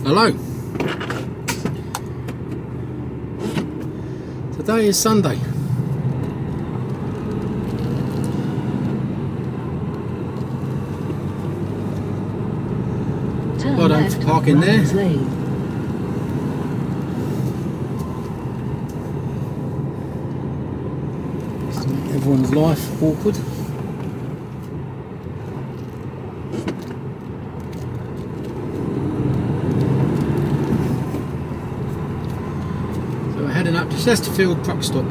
Hello. Today is Sunday. Well done for parking there. Everyone's life awkward. So we're heading up to Chesterfield truck stop.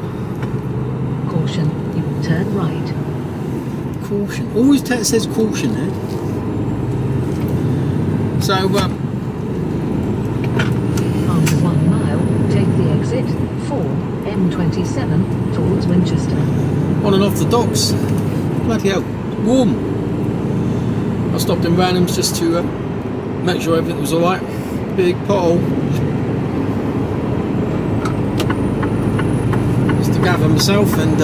Caution, you turn right. Caution. Always says caution there. So after 1 mile, take the exit 4 M27 towards Winchester. On and off the docks. Bloody hell, warm. I stopped in Randoms just to make sure everything was alright. Big pothole. Just to gather myself and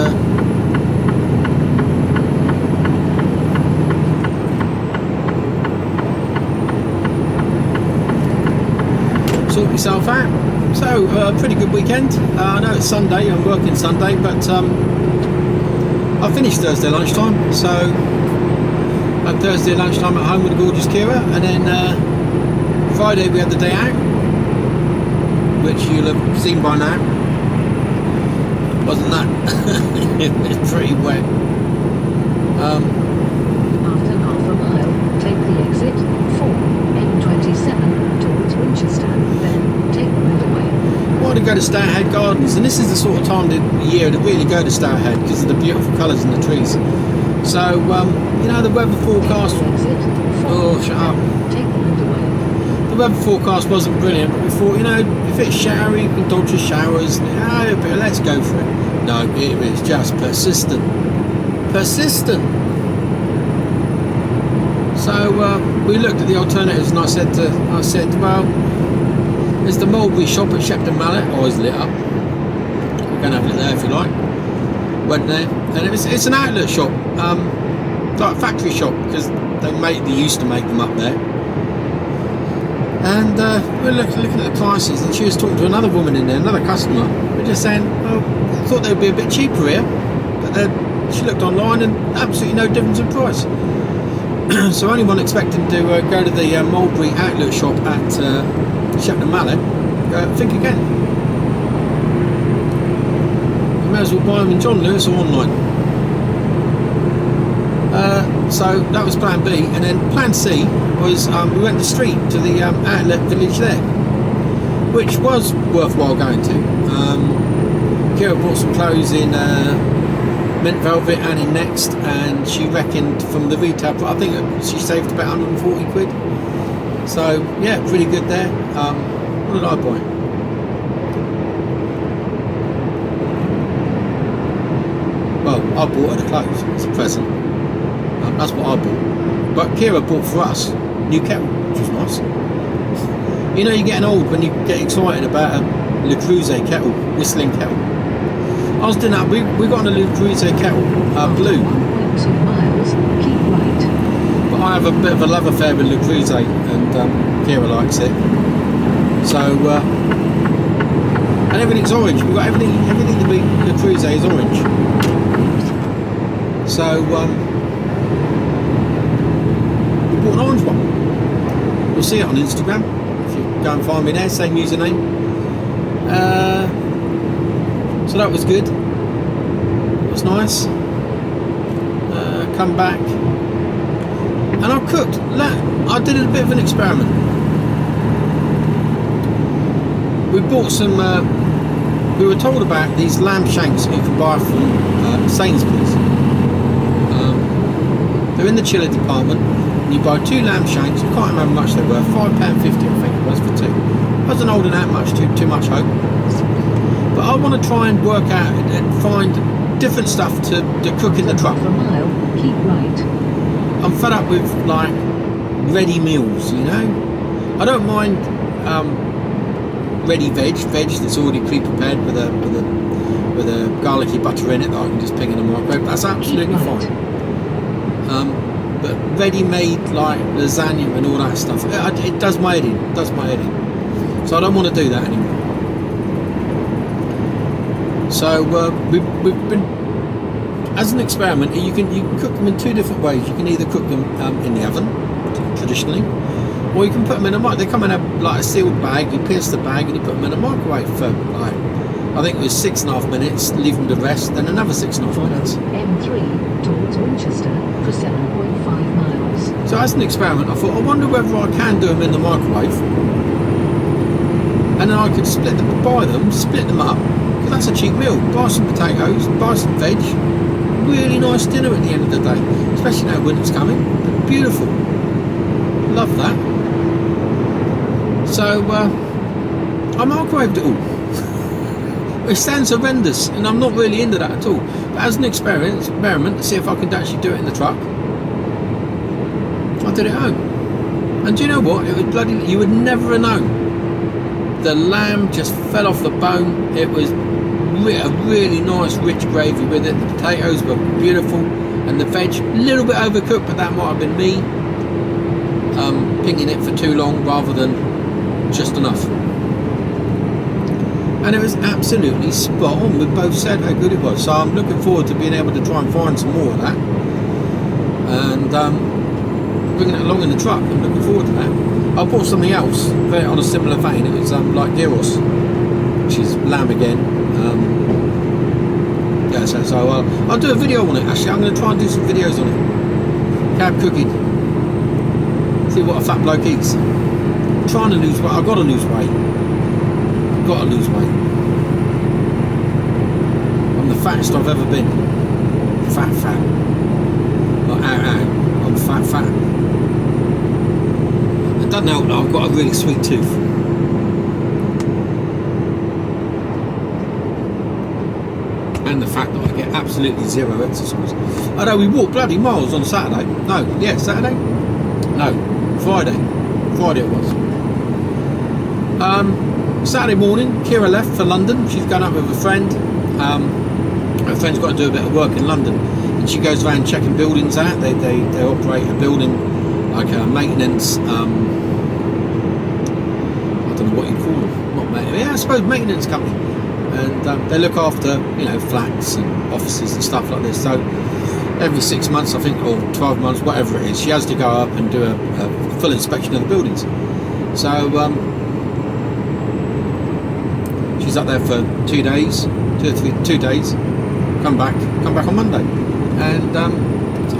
sort myself out. So, pretty good weekend. I know it's Sunday, I'm working Sunday, but I finished Thursday lunchtime, so had Thursday lunchtime at home with a gorgeous Kira, and then Friday we had the day out, which you'll have seen by now. Wasn't that? It was pretty wet. After half a mile, take the exit 4 M27 towards Winchester, then take the motorway. I wanted to go to Stourhead Gardens, and this is the sort of time of the year to really go to Stourhead because of the beautiful colours in the trees. So, you know, the weather forecast. Oh, shut up. Take the motorway. The weather forecast wasn't brilliant, but we thought, you know, if it's showery, you can dodge the showers. Yeah, but let's go for it. No, it is just persistent. Persistent. So we looked at the alternatives, and I said, well, there's the mulberry shop at Shepton Mallet, always lit up. You can have it there if you like. Went there, and it's an outlet shop, like a factory shop, because they used to make them up there. And we're looking at the prices, and she was talking to another woman in there, another customer. We're just saying, well, I thought they'd be a bit cheaper here, but she looked online and absolutely no difference in price. So anyone expecting to go to the mulberry outlet shop at Shepton Mallet, think again. You may as well buy them in John Lewis or online. So that was plan B, and then plan C was we went the street to the outlet village there, which was worthwhile going to. Kira bought some clothes in mint velvet and in Next, and she reckoned from the retail, I think she saved about 140 quid. So yeah, really good there. What did I buy? Well, I bought her the clothes as a present. That's what I bought. But Kira bought for us new kettle, which was nice. You know, you're getting old when you get excited about a Le Creuset kettle, whistling kettle. I was doing that. We got a Le Creuset kettle, blue. 1.2 miles, keep right. But I have a bit of a love affair with Le Creuset, and Kira likes it. So, and everything's orange. We've got everything to be Le Creuset is orange. So, we bought an orange one. You'll see it on Instagram if you go and find me there. Same username. So that was good. It was nice. Come back, and I cooked. I did a bit of an experiment. We bought some. We were told about these lamb shanks that you can buy from Sainsbury's. They're in the chiller department. And you buy 2 lamb shanks. I can't remember how much they were. £5.50, I think it was for 2. I wasn't holding out much. Too much hope. But I want to try and work out and find different stuff to cook in the truck. For a mile, keep right. I'm fed up with like ready meals, you know. I don't mind ready veg that's already pre-prepared with a garlicky butter in it that I can just ping in the microwave. That's absolutely fine. but ready-made like lasagna and all that stuff, it does my head in. So I don't want to do that anymore. So we've been, as an experiment, you can cook them in two different ways. You can either cook them in the oven traditionally, or you can put them in a mic. They come in a sealed bag. You pierce the bag and you put them in a microwave for like, I think it was 6.5 minutes. Leave them to rest, then another 6.5 minutes. M3 towards Winchester for 7.5 miles. So as an experiment, I thought, I wonder whether I can do them in the microwave, and then I could split them up, because that's a cheap meal. Buy some potatoes, buy some veg, really nice dinner at the end of the day, especially now winter's coming. Beautiful, love that. So I microwaved it all. It sounds horrendous, and I'm not really into that at all. But as an experiment to see if I could actually do it in the truck, I did it at home. And do you know what? It was bloody. You would never have known. The lamb just fell off the bone. It was a really nice, rich gravy with it. The potatoes were beautiful, and the veg a little bit overcooked, but that might have been me pinging it for too long rather than just enough. And it was absolutely spot on. We both said how good it was. So I'm looking forward to being able to try and find some more of that, and bringing it along in the truck. I'm looking forward to that. I bought something else very on a similar vein. It was like gyros, which is lamb again. Yeah, so I'll do a video on it. Actually, I'm going to try and do some videos on it. Cab cooking. See what a fat bloke eats. I'm trying to lose weight. I've got to lose weight. Got to lose weight. I'm the fattest I've ever been. Fat. Like out. I'm fat. It doesn't help that I've got a really sweet tooth. And the fact that I get absolutely zero exercise. Although we walked bloody miles on Saturday. Saturday? No, Friday. Friday it was. Saturday morning, Kira left for London. She's going up with a friend. Her friend's got to do a bit of work in London, and she goes around checking buildings out. They operate a building like a maintenance. I don't know what you call them. Not maintenance. Yeah, I suppose maintenance company. And they look after flats and offices and stuff like this. So every 6 months, I think, or 12 months, whatever it is, she has to go up and do a full inspection of the buildings. So. She's up there for 2 days, 2 days. Come back on Monday, and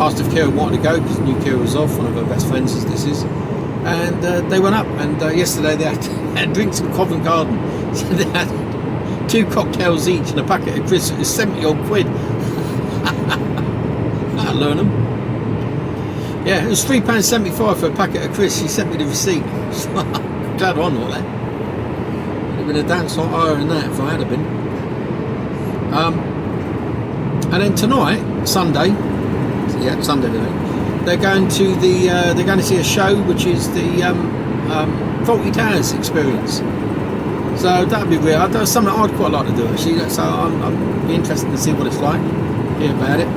asked if Kira wanted to go because knew Kira was off. One of her best friends, as this is, and they went up. And yesterday they had drinks in Covent Garden. So they had 2 cocktails each and a packet of crisps. It was 70-odd quid. That'll learn them. Yeah, it was £3.75 for a packet of crisps. She sent me the receipt. Glad on all that. Been a dance lot higher than that if I had been. And then tonight, Sunday today, they're going to see a show which is the Faulty Towers experience. So that'd be real. That's something I'd quite like to do actually. So I'm be interested to see what it's like, hear about it.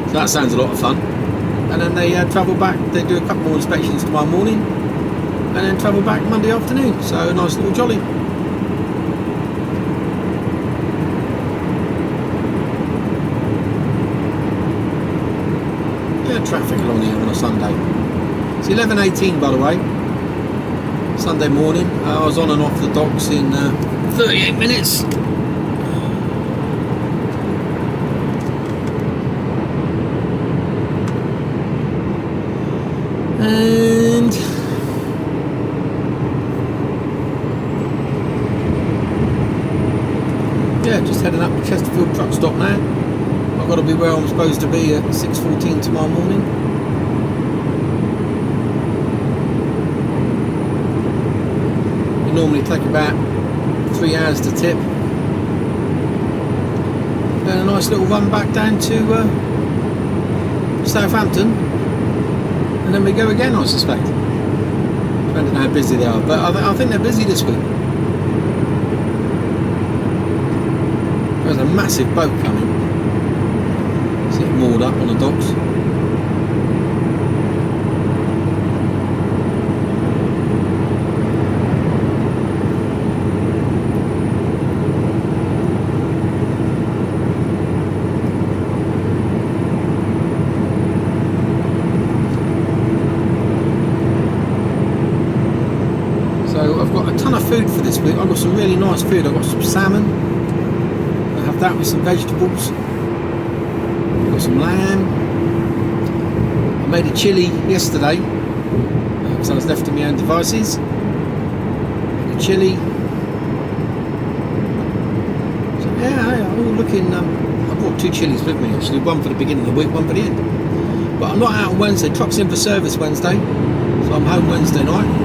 So that sounds a lot of fun. And then they travel back. They do a couple more inspections tomorrow morning, and then travel back Monday afternoon. So a nice little jolly. Yeah, traffic along here on a Sunday. It's 11:18 by the way. Sunday morning. I was on and off the docks in 38 minutes. And yeah, just heading up to Chesterfield truck stop now. I've got to be where I'm supposed to be at 6:14 tomorrow morning. You normally take about 3 hours to tip. Then a nice little run back down to Southampton, and then we go again, I suspect, depending on how busy they are. But I think they're busy this week. There's a massive boat coming. See it moored up on the docks. this week. I've got some really nice food. I've got some salmon. I'll have that with some vegetables. I've got some lamb. I made a chilli yesterday because I was left to my own devices. Made a chilli. So yeah, all looking. I brought 2 chilies with me actually. One for the beginning of the week, one for the end. But I'm not out on Wednesday. Truck's in for service Wednesday, so I'm home Wednesday night.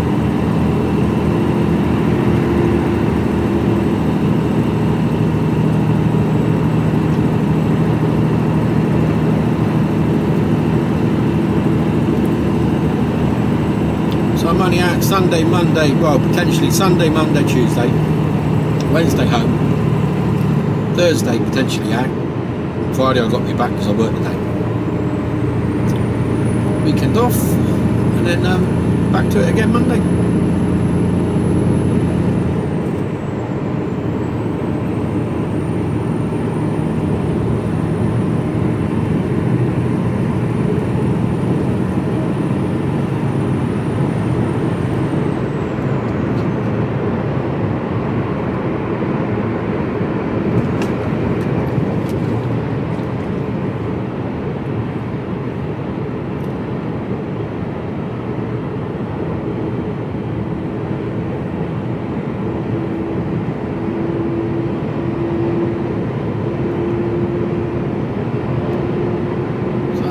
So I'm only out Sunday, Monday, well potentially Sunday, Monday, Tuesday, Wednesday home, Thursday potentially out, Friday I got me back because I worked today. Weekend off, and then back to it again Monday.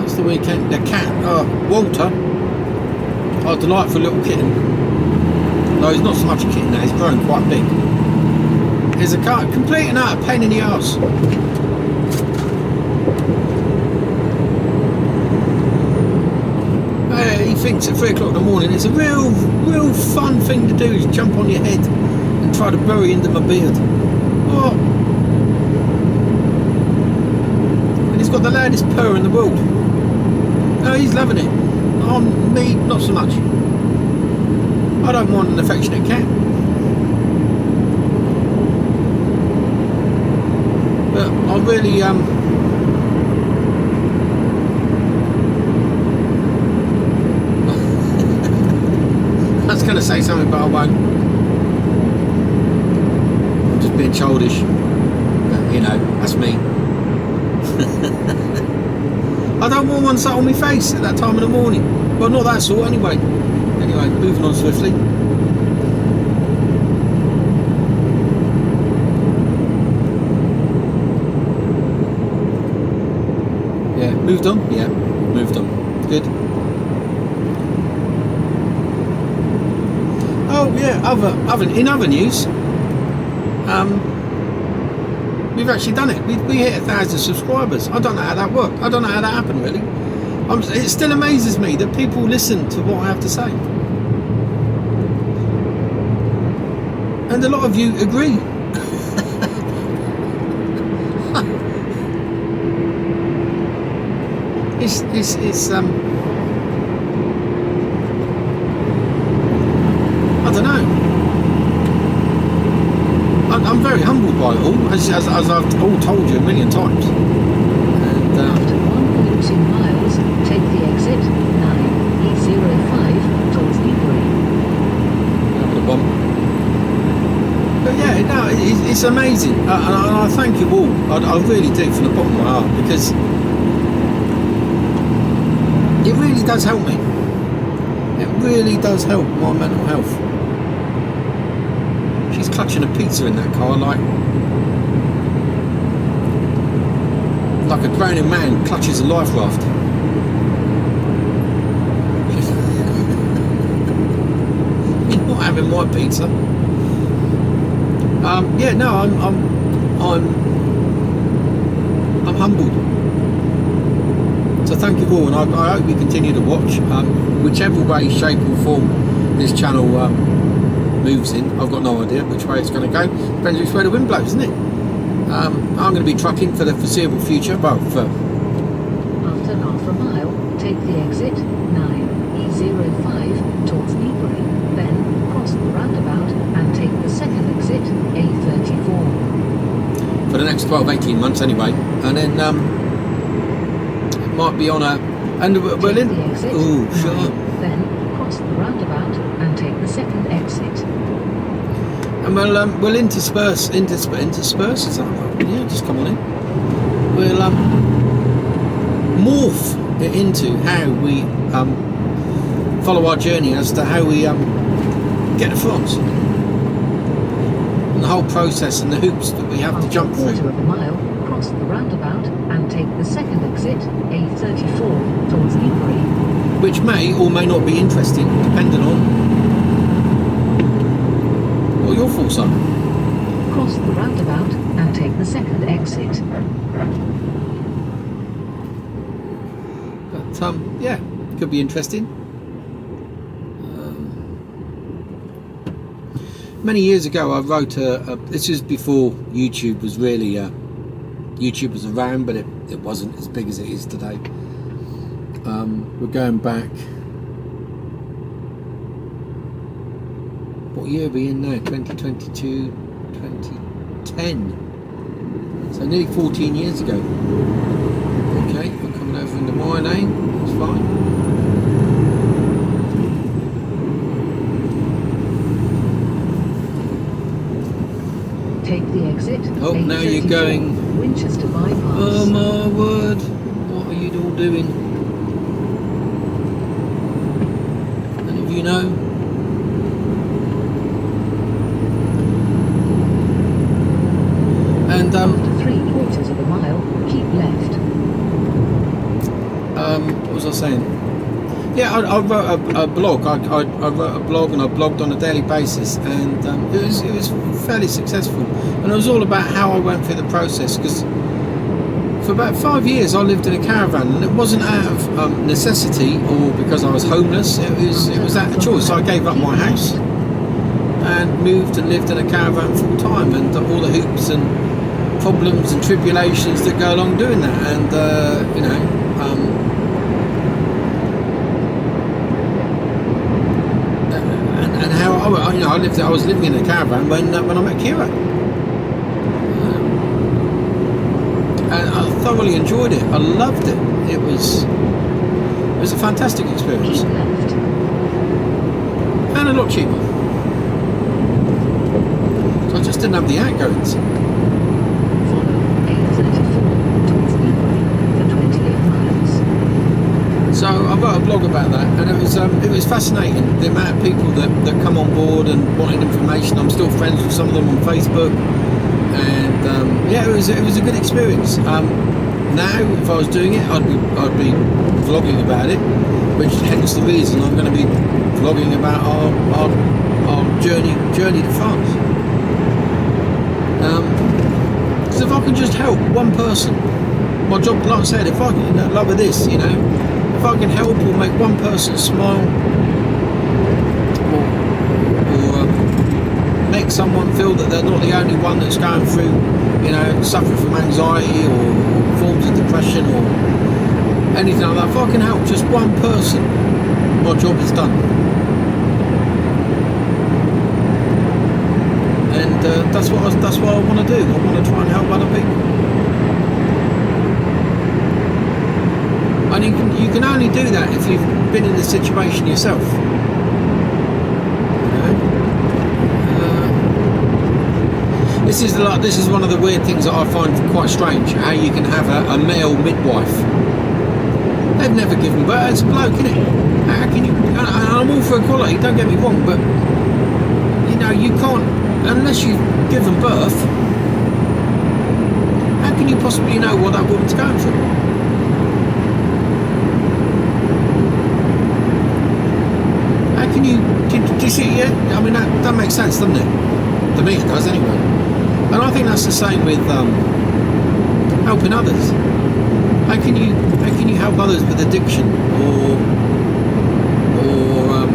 The weekend, the cat, Walter, our delightful little kitten. No, he's not so much a kitten now, he's grown quite big. He's a cat, complete and utter pain in the arse. He thinks at 3 o'clock in the morning it's a real fun thing to do is jump on your head and try to bury into my beard. Oh. And he's got the loudest purr in the world. No, he's loving it. Me, not so much. I don't want an affectionate cat. But I really, I was going to say something, but I won't. I'm just being childish. But, you know, that's me. I don't want one sat on my face at that time of the morning. Well, not that sort anyway. Anyway, moving on swiftly. Yeah, moved on? Yeah, moved on. Good. Oh yeah, in other news, we've actually done it. We hit 1,000 subscribers. I don't know how that worked. I don't know how that happened really. It still amazes me that people listen to what I have to say. And a lot of you agree. It's I don't know. I'm very humbled by it all, as I've all told you a million times. And, after 1.2 miles, take the exit 9E05 towards Newbury. Over the bump. But yeah, no, it's amazing, and I thank you all. I really do from the bottom of my heart, because it really does help me. It really does help my mental health. She's clutching a pizza in that car like a drowning man clutches a life raft. You're not having my pizza. Yeah, no, I'm humbled. So thank you all, and I hope you continue to watch. Whichever way, shape or form this channel moves in, I've got no idea which way it's going to go. Depends which way the wind blows, isn't it? I'm going to be trucking for the foreseeable future. Well, for after half a mile, take the exit 9E05 towards Newbury, then cross the roundabout and take the second exit A34. For the next 12-18 months anyway, and then it might be on a Take the exit ooh, shut up. then cross the roundabout and take the second exit. and we'll intersperse. Is that right? Yeah, just come on in. We'll morph it into how we follow our journey as to how we get to France, and the whole process and the hoops that we have to jump After a through. quarter of a mile, cross the roundabout and take the second exit, A34, towards Newbury. Which may or may not be interesting, depending on what your thoughts are. Cross the roundabout and take the second exit. But yeah, could be interesting. Many years ago, I wrote this was before YouTube was really YouTube was around, but it wasn't as big as it is today. We're going back. What year are we in now? 2022, 2010. So nearly 14 years ago. Okay, I'm coming over into my lane. That's fine. Take the exit. Oh, now you're going. Winchester bypass. Oh my word! What are you all doing? Any of you know? And After 3/4 of a mile, keep left. what was I saying? Yeah, I wrote a blog. I wrote a blog, and I blogged on a daily basis, and it was fairly successful. And it was all about how I went through the process, because for about 5 years I lived in a caravan, and it wasn't out of necessity or because I was homeless. It was out of choice. I gave up my house and moved and lived in a caravan full time, and all the hoops and problems and tribulations that go along doing that, and you know. And how I was living in a caravan when I met Kira, and I thoroughly enjoyed it. I loved it. It was a fantastic experience, Keep left. and a lot cheaper. So I just didn't have the outgoings. Follow A34 towards Newbury for 28 miles. So I wrote a blog about that, and it was fascinating, the amount of people that come on board and wanted information. I'm still friends with some of them on Facebook, and yeah, it was a good experience. Now, if I was doing it, I'd be vlogging about it, which hence the reason I'm going to be vlogging about our journey to France. Because if I can just help one person, my job, like I said, if I can, like with this, you know, if I can help or make one person smile, or make someone feel that they're not the only one that's going through, you know, suffering from anxiety or forms of depression or anything like that, if I can help just one person, my job is done. And that's what I want to do. I want to try and help other people. And you can only do that if you've been in the situation yourself. You know? This is one of the weird things that I find quite strange. How you can have a male midwife. They've never given birth. It's a bloke, isn't it? How can you? And I'm all for equality. Don't get me wrong, but you know you can't unless you've given birth. How can you possibly know what that woman's going through? Do you see? Yeah, I mean that makes sense, doesn't it? To me, it does anyway. And I think that's the same with helping others. How can you help others with addiction, or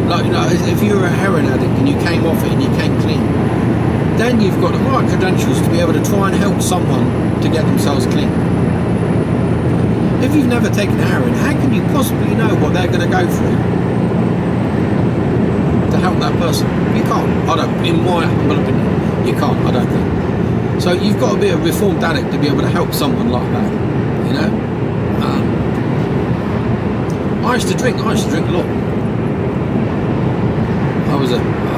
like, you know, if you're a heroin addict and you came off it and you came clean, then you've got the right credentials to be able to try and help someone to get themselves clean. If you've never taken heroin, how can you possibly know what they're going to go through to help that person? You can't. I don't. In my humble opinion, you can't. I don't think. So you've got to be a reformed addict to be able to help someone like that. You know. I used to drink a lot. I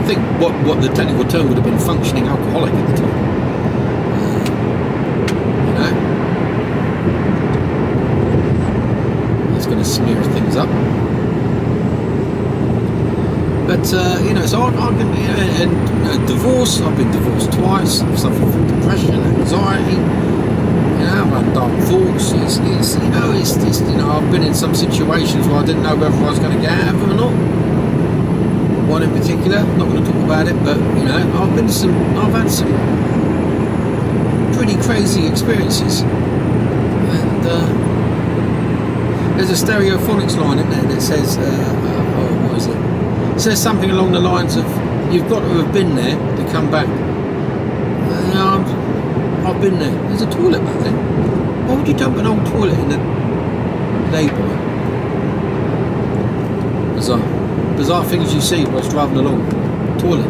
think what the technical term would have been functioning alcoholic at the time. You know, that's going to smear things up. But you know, so I can, you know, and divorce. I've been divorced twice. I've suffered from depression, anxiety. You know, I've had dark thoughts. It's you know, it's just, you know, I've been in some situations where I didn't know whether I was going to get out of them or not. One in particular, I'm not going to talk about it, but you know, I've had some pretty crazy experiences, and there's a Stereophonics line in there that says, what is it? It says something along the lines of, "You've got to have been there to come back." I've been there. There's a toilet back there. Why would you dump an old toilet in the lay-by? Bizarre things you see whilst driving along. Toilet.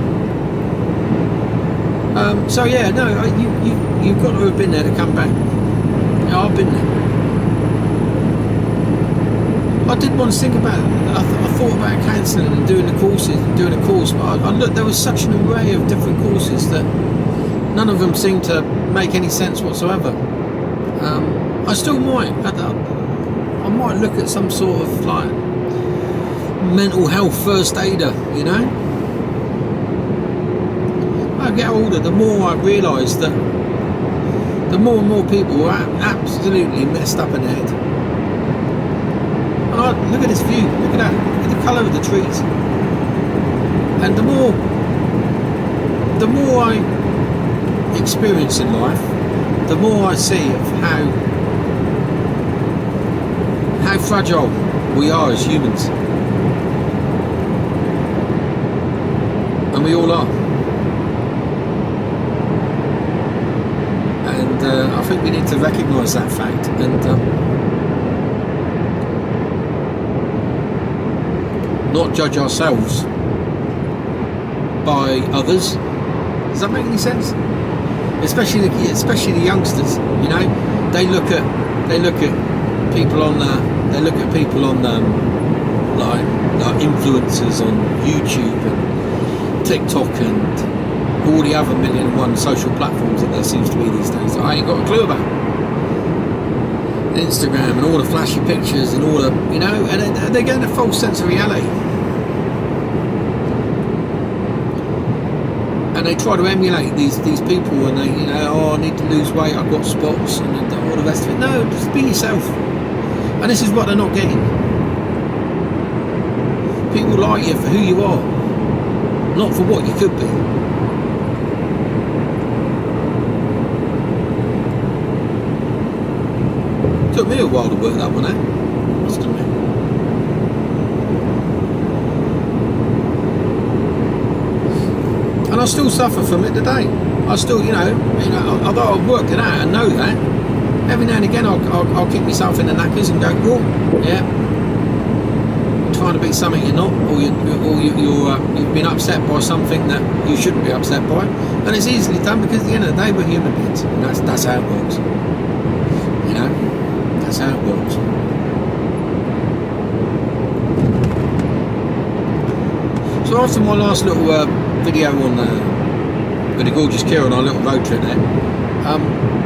So yeah, no, you've got to have been there to come back. Yeah, I've been there. I did once think about it. I thought about cancelling and doing a course, but I looked, there was such an array of different courses that none of them seemed to make any sense whatsoever. I still might. I might look at some sort of like mental health first aider, you know. As I get older, the more I realise that the more and more people are absolutely messed up in the head. And look at this view, look at that, look at the colour of the trees. And the more I experience in life, the more I see of how fragile we are as humans. And we all are. And I think we need to recognise that fact and not judge ourselves by others. Does that make any sense? Especially the youngsters, you know, they look at people on like influencers on YouTube and TikTok and all the other 1,000,001 social platforms that there seems to be these days. I ain't got a clue about Instagram and all the flashy pictures and all the, you know, and they're getting a false sense of reality. And they try to emulate these people, and they, you know, oh, I need to lose weight, I've got spots, and all the rest of it. No, just be yourself. And this is what they're not getting. People like you for who you are, not for what you could be. Took me a while to work that one out, must admit. And I still suffer from it today. I still, you know, although I've worked it out and know that, every now and again I'll kick myself in the knackers and go, oh, yeah, you're trying to be something you're not, or you've been upset by something that you shouldn't be upset by. And it's easily done because at the end of the day we're human beings. And that's how it works. You know, that's how it works. So after my last little video on with the gorgeous Kira on our little road trip there,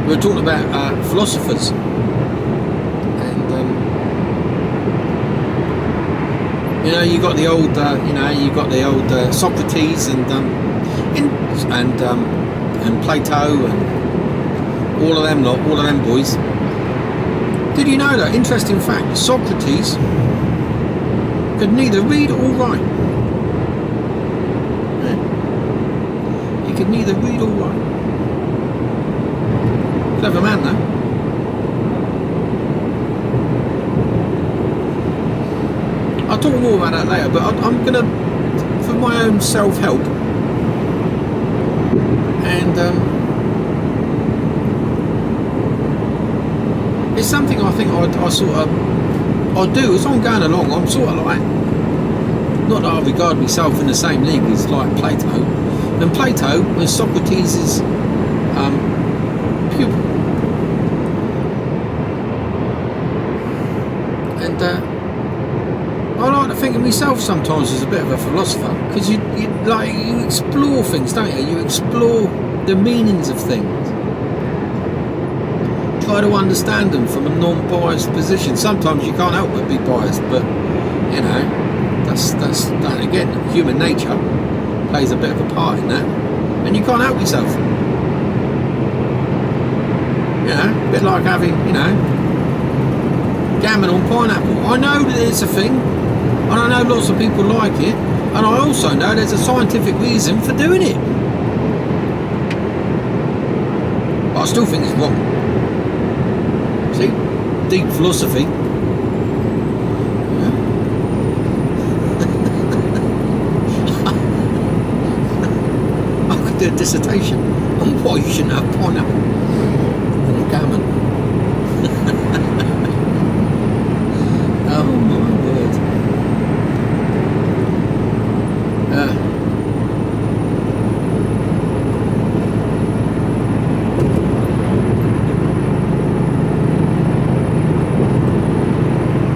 we were talking about philosophers, and you know, you got the old Socrates and Plato and all of them boys. Did you know that? Interesting fact: Socrates could neither read or write. Could neither read or write. Clever man, though. I'll talk more about that later, but I'm gonna, for my own self-help, and it's something I think I do as I'm going along. I'm sort of like, not that I regard myself in the same league as like Plato. And Plato was Socrates' pupil. And I like to think of myself sometimes as a bit of a philosopher, because you explore things, don't you? You explore the meanings of things, try to understand them from a non-biased position. Sometimes you can't help but be biased, but you know, that's that again, human nature plays a bit of a part in that, and you can't help yourself. You know, a bit like having, you know, gammon on pineapple. I know that it's a thing, and I know lots of people like it, and I also know there's a scientific reason for doing it. But I still think it's wrong. See? Deep philosophy. Yeah. I could do a dissertation on why you shouldn't have pineapple and gammon. Oh my word.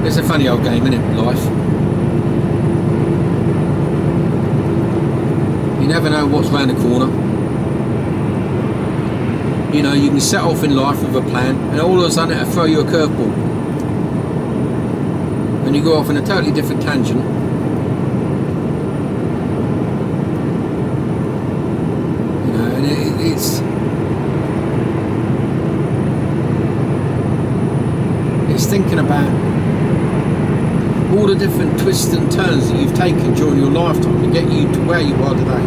It's a funny old game, isn't it, life? You never know what's round the corner. You know, you can set off in life with a plan, and all of a sudden it'll throw you a curveball. And you go off in a totally different tangent. You know, and it's thinking about all the different twists and turns that you've taken during your lifetime to get you to where you are today.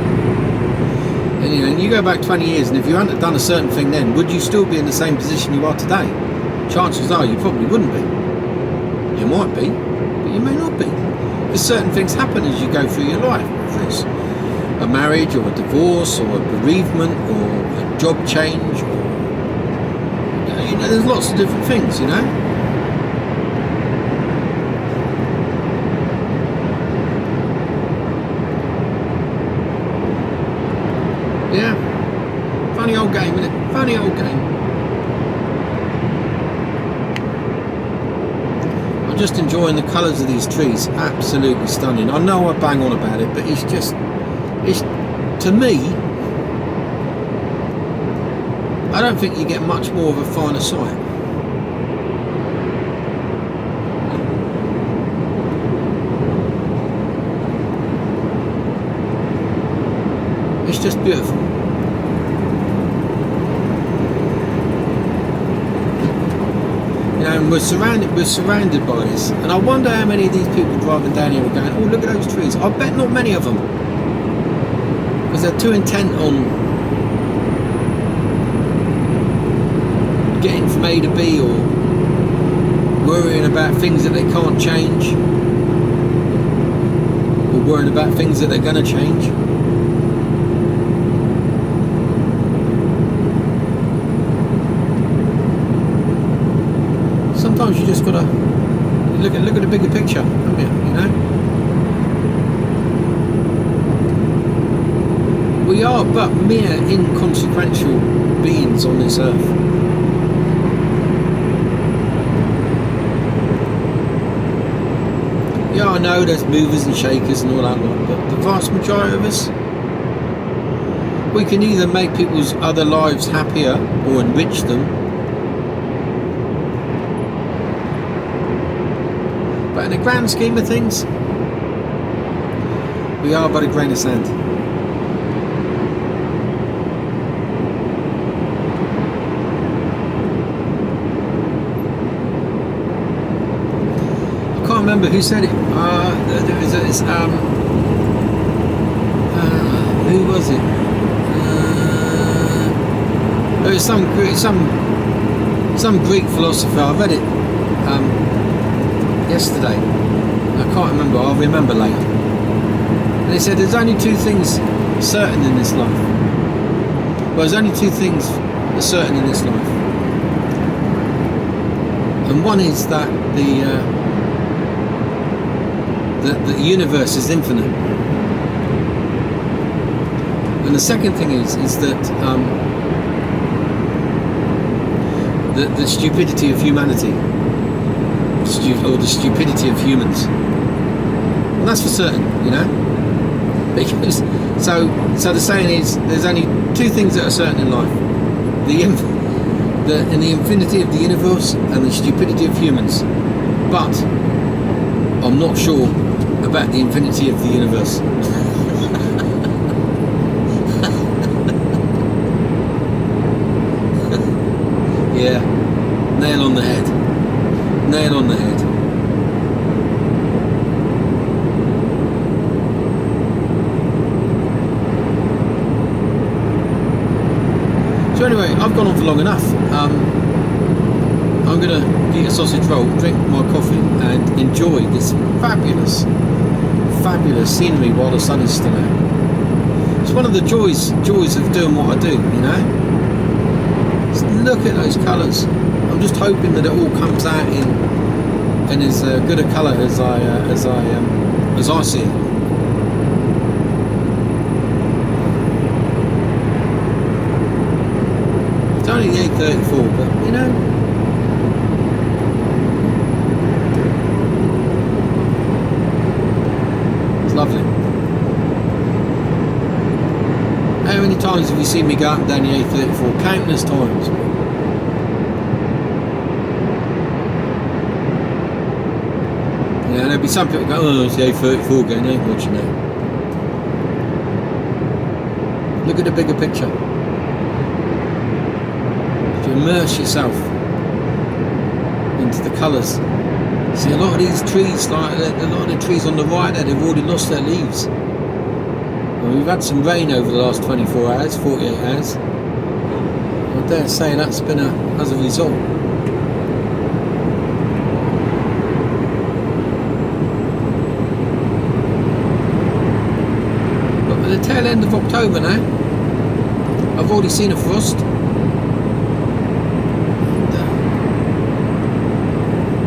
And you know, and you go back 20 years, and if you hadn't done a certain thing then, would you still be in the same position you are today? Chances are you probably wouldn't be. You might be, but you may not be. Because certain things happen as you go through your life. Whether it's a marriage or a divorce or a bereavement or a job change, or you know, there's lots of different things, you know. Yeah, funny old game, isn't it? Funny old game. I'm just enjoying the colours of these trees. Absolutely stunning. I know I bang on about it, but it's to me, I don't think you get much more of a finer sight. It's just beautiful. You know, and we're surrounded by this, and I wonder how many of these people driving down here are going, oh, look at those trees. I bet not many of them, because they're too intent on getting from A to B, or worrying about things that they can't change, or worrying about things that they're going to change. Sometimes you just gotta look at the bigger picture, haven't you? You know, we are but mere inconsequential beings on this earth. Yeah, I know there's movers and shakers and all that lot, but the vast majority of us, we can either make people's other lives happier or enrich them. But in the grand scheme of things, we are but a grain of sand. I can't remember who said it. Who was it? It was some Greek philosopher. I read it yesterday. I can't remember. I'll remember later. And he said there's only two things certain in this life. Well, there's only two things that are certain in this life. And one is that the universe is infinite. And the second thing is that the stupidity of humanity, or the stupidity of humans. that's for certain, you know. Because so the saying is, there's only two things that are certain in life: in the infinity of the universe and the stupidity of humans. But I'm not sure about the infinity of the universe. Yeah, nail on the head. Nail on the head. So anyway, I've gone on for long enough. I'm going to eat a sausage roll, drink my coffee and enjoy this fabulous scenery while the sun is still out. It's one of the joys of doing what I do, you know. Just look at those colours. I'm just hoping that it all comes out in as good a colour as I see it. It's only the 834, but you know, it's lovely. How many times have you seen me go up and down the A34? Countless times. Yeah, there'll be some people go, oh, it's the A34 again, I ain't watching that. Look at the bigger picture. To immerse yourself into the colours. See, a lot of these trees, like a lot of the trees on the right there, they've already lost their leaves. And we've had some rain over the last 24 hours, 48 hours. I dare say that's been as a result. But at the tail end of October now, I've already seen a frost.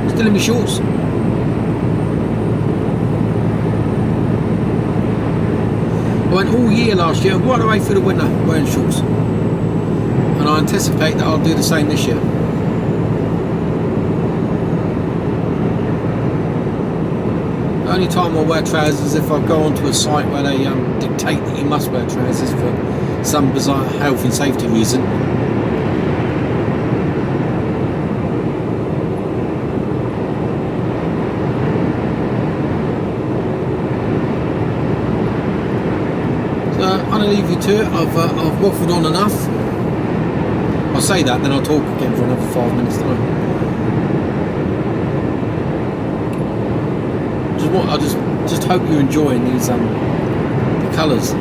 Still in my shorts. I went all year last year, right away through the winter, wearing shorts. And I anticipate that I'll do the same this year. The only time I'll wear trousers is if I go onto a site where they dictate that you must wear trousers for some bizarre health and safety reason. I'm going to leave you to it. I've waffled on enough. I'll say that, then I'll talk again for another 5 minutes time. I just hope you're enjoying these the colours.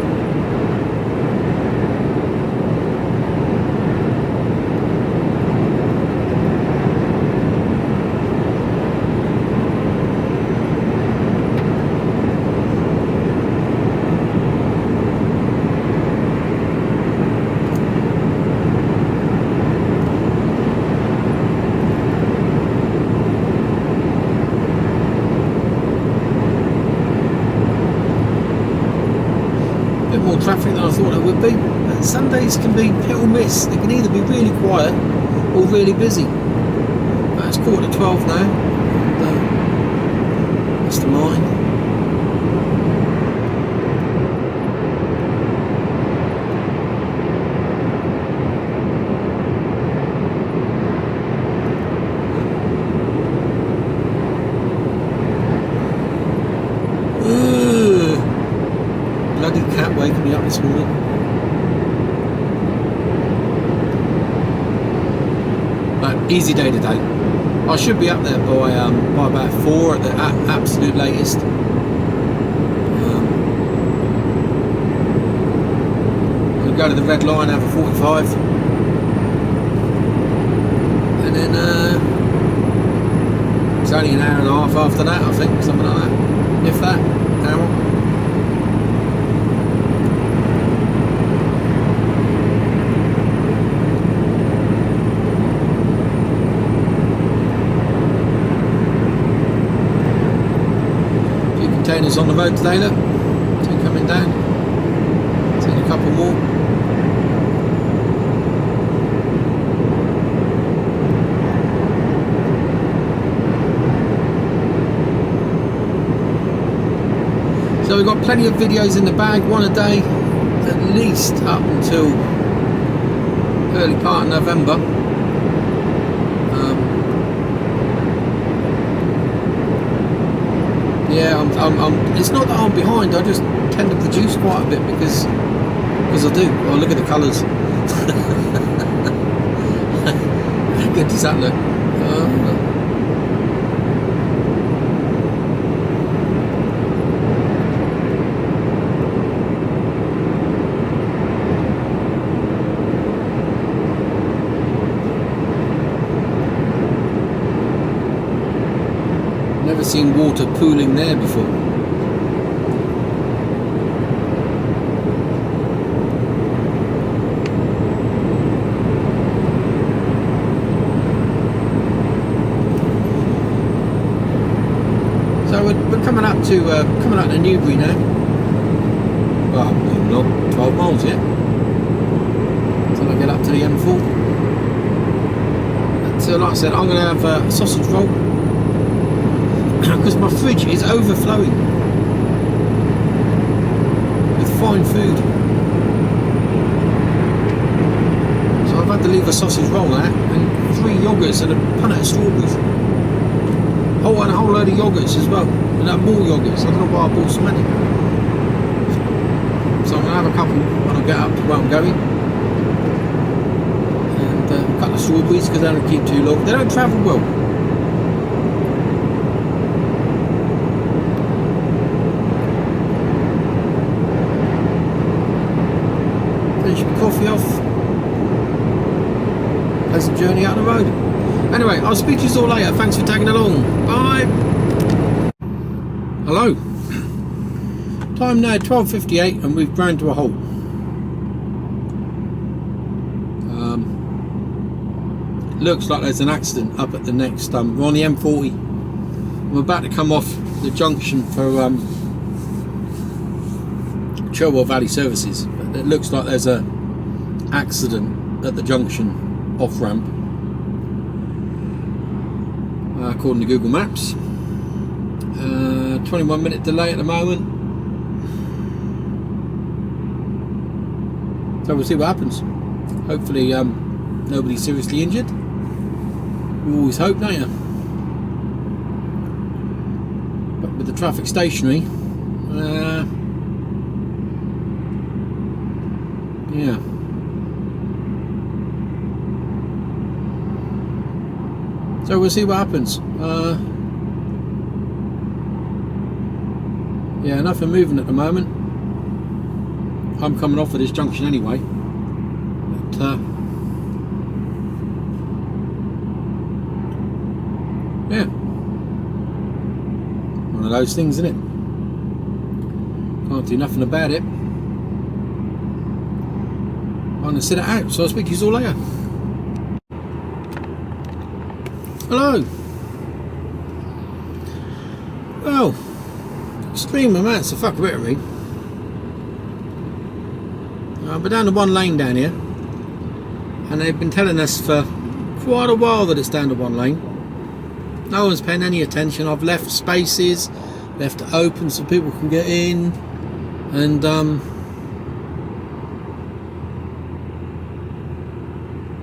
More traffic than I thought there would be. But Sundays can be hit or miss. They can either be really quiet or really busy. But it's 11:45 now. And, that's the mine. Bloody cat waking me up this morning. But easy day today. I should be up there by about 4 at the absolute latest. I'll go to the red line, have a 45, and then it's only an hour and a half after that, I think, something like that, if that, hour. Containers on the road today, look. Two coming down. Seen a couple more. So we've got plenty of videos in the bag, one a day, at least up until early part of November. Yeah, it's not that I'm behind, I just tend to produce quite a bit because I do. Oh, look at the colours. How good does that look? Never seen water pooling there before. So we're coming up to Newbury now. Well, not 12 miles yet until I get up to the M4. So like I said, I'm going to have a sausage roll because my fridge is overflowing with fine food. So I've had to leave a sausage roll out and 3 yogurts and a punnet of strawberries. Oh, and a whole load of yogurts as well, and more yogurts. I don't know why I bought so many. So I'm going to have a couple when I get up to where I'm going, and a couple of strawberries because they don't keep too long. They don't travel well. Finish my coffee off. Pleasant journey out the road. Anyway, I'll speak to you all later. Thanks for tagging along. Bye. Hello. Time now 12:58 and we've ground to a halt. Looks like there's an accident up at the next. We're on the M40. I'm about to come off the junction for Cherwell Valley Services. It looks like there's a accident at the junction off ramp. According to Google Maps, 21-minute delay at the moment, so we'll see what happens. Hopefully nobody's seriously injured. We always hope, don't you? But with the traffic stationary, yeah. So we'll see what happens. Yeah, nothing moving at the moment. I'm coming off of this junction anyway. But, yeah. One of those things, isn't it? Can't do nothing about it. I'm going to sit it out, so I'll speak to you all later. Hello. Well, extreme amounts of fuckery. But down the one lane down here, and they've been telling us for quite a while that it's down to one lane. No one's paying any attention. I've left spaces, left it open so people can get in, and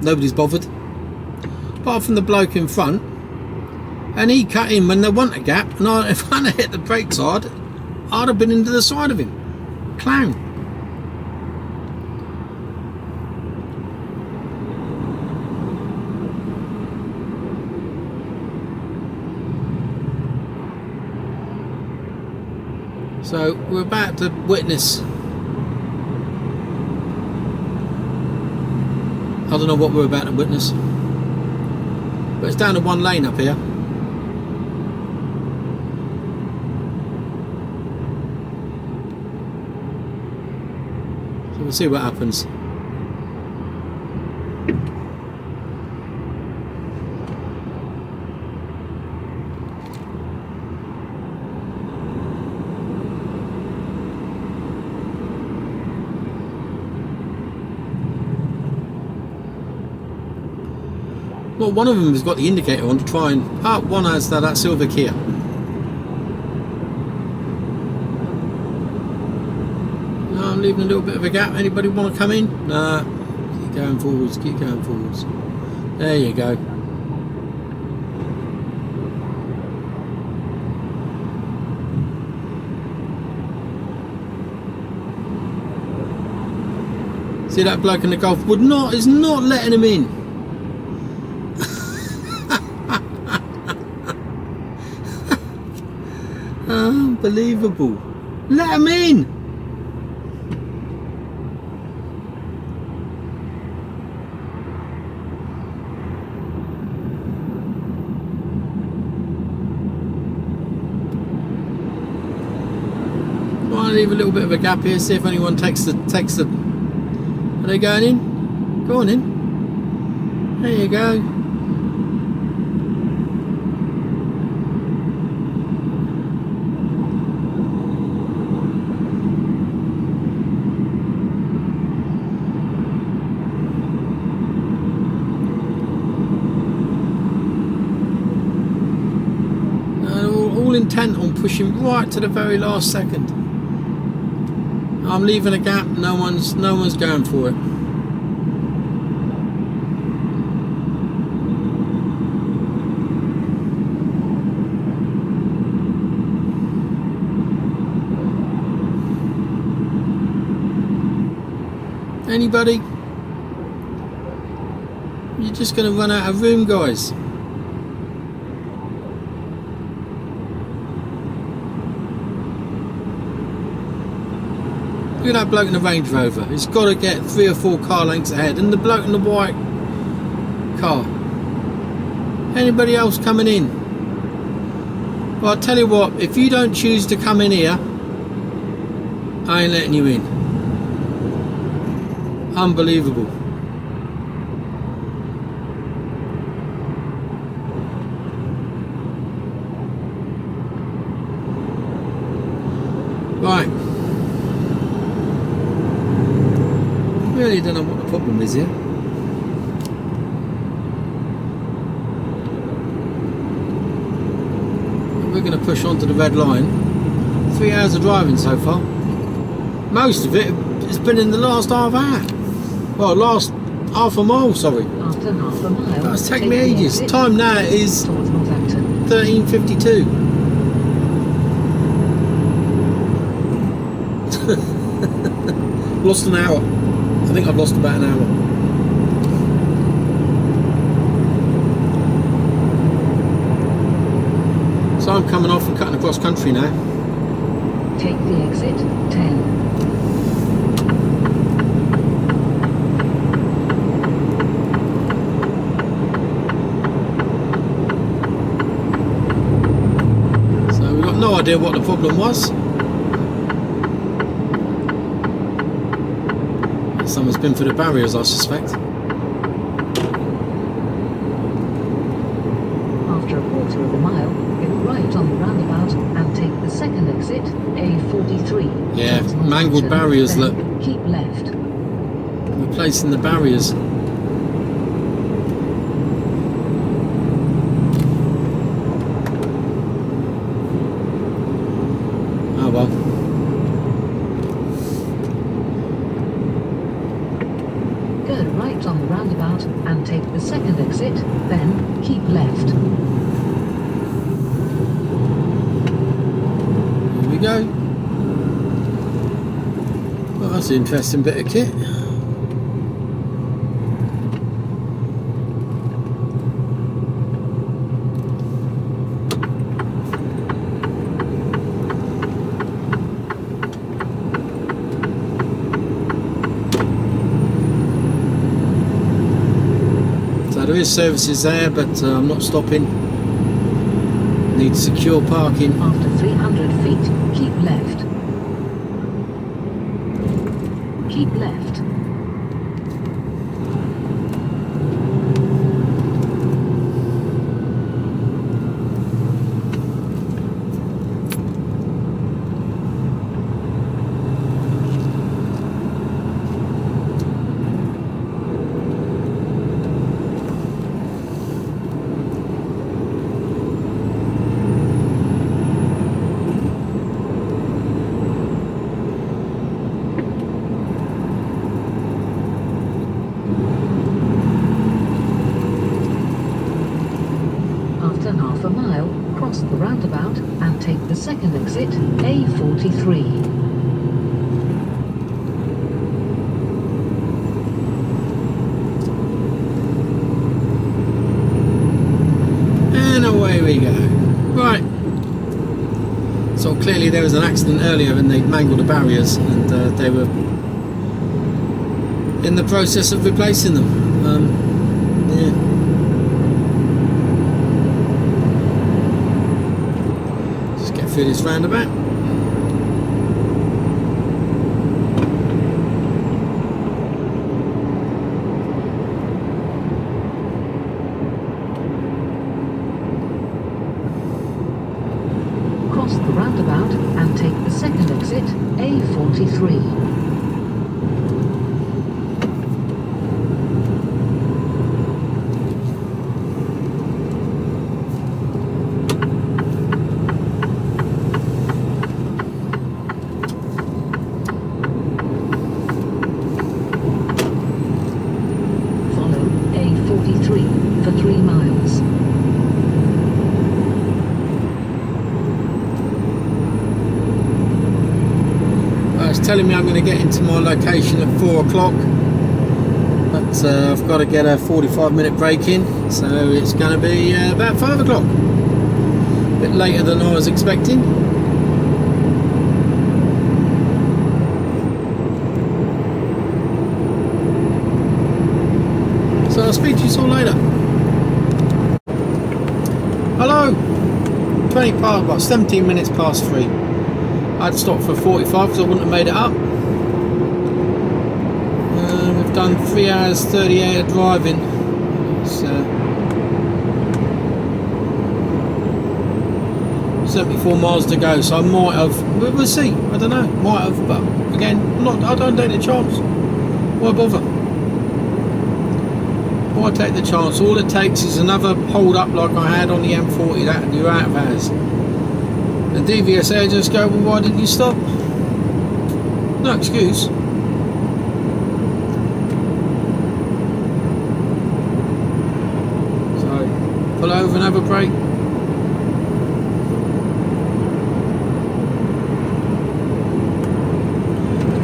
nobody's bothered. Apart from the bloke in front, and he cut in when there wasn't a gap, and if I'd hit the brakes hard, I'd have been into the side of him. Clown. So we're about to witness, I don't know what we're about to witness, but it's down to one lane up here. So we'll see what happens. Well, one of them has got the indicator on to try and... one has that silver Kia. I'm leaving a little bit of a gap. Anybody want to come in? Nah, keep going forwards, keep going forwards. There you go. See that bloke in the Golf is not letting him in. Unbelievable. Let him in. I'll leave a little bit of a gap here, see if anyone takes the Are they going in? Go on in. There you go. All intent on pushing right to the very last second. I'm leaving a gap. No one's going for it. Anybody? You're just going to run out of room, guys. Look at that bloke in the Range Rover. He's got to get 3 or 4 car lengths ahead. And the bloke in the white car. Anybody else coming in? Well, I'll tell you what. If you don't choose to come in here, I ain't letting you in. Unbelievable. Right. Really don't know what the problem is here. We're going to push on to the red line. 3 hours of driving so far. Most of it has been in the last half hour. Well, last half a mile, sorry. After half a mile, That's taken me ages. Time now is 13:52. Lost an hour. I think I've lost about an hour. So I'm coming off and cutting across country now. Take the exit 10. No idea what the problem was. Someone's been for the barriers, I suspect. After a quarter of a mile, go right on the roundabout and take the second exit, A43. Yeah, mangled barriers, look. Keep left. Replacing the barriers. Oh well. Go right on the roundabout and take the second exit, then keep left. Here we go. Well, that's an interesting bit of kit. There is services there, but I'm not stopping. Need secure parking. After 300 feet, keep left. Keep left. and take the second exit, A43. And away we go. Right. So clearly there was an accident earlier and they mangled the barriers, and they were in the process of replacing them. Yeah. Just get through this roundabout. Cross the roundabout and take the second exit, A43. For 3 miles. It's telling me I'm going to get into my location at 4 o'clock, but I've got to get a 45-minute break in, so it's going to be about 5 o'clock. A bit later than I was expecting. So I'll speak to you all later. Hello. 17 minutes past 3. I'd stopped for 45 because I wouldn't have made it up. We've done 3 hours 38 of driving. It's 74 miles to go, so I might have. We'll see. I don't know. Might have, but again, I don't take the chance. Why bother? Why take the chance? All it takes is another hold up like I had on the M40, that, and you're out of hours. The DVSA just go, well, why didn't you stop? No excuse. So, pull over and have a break.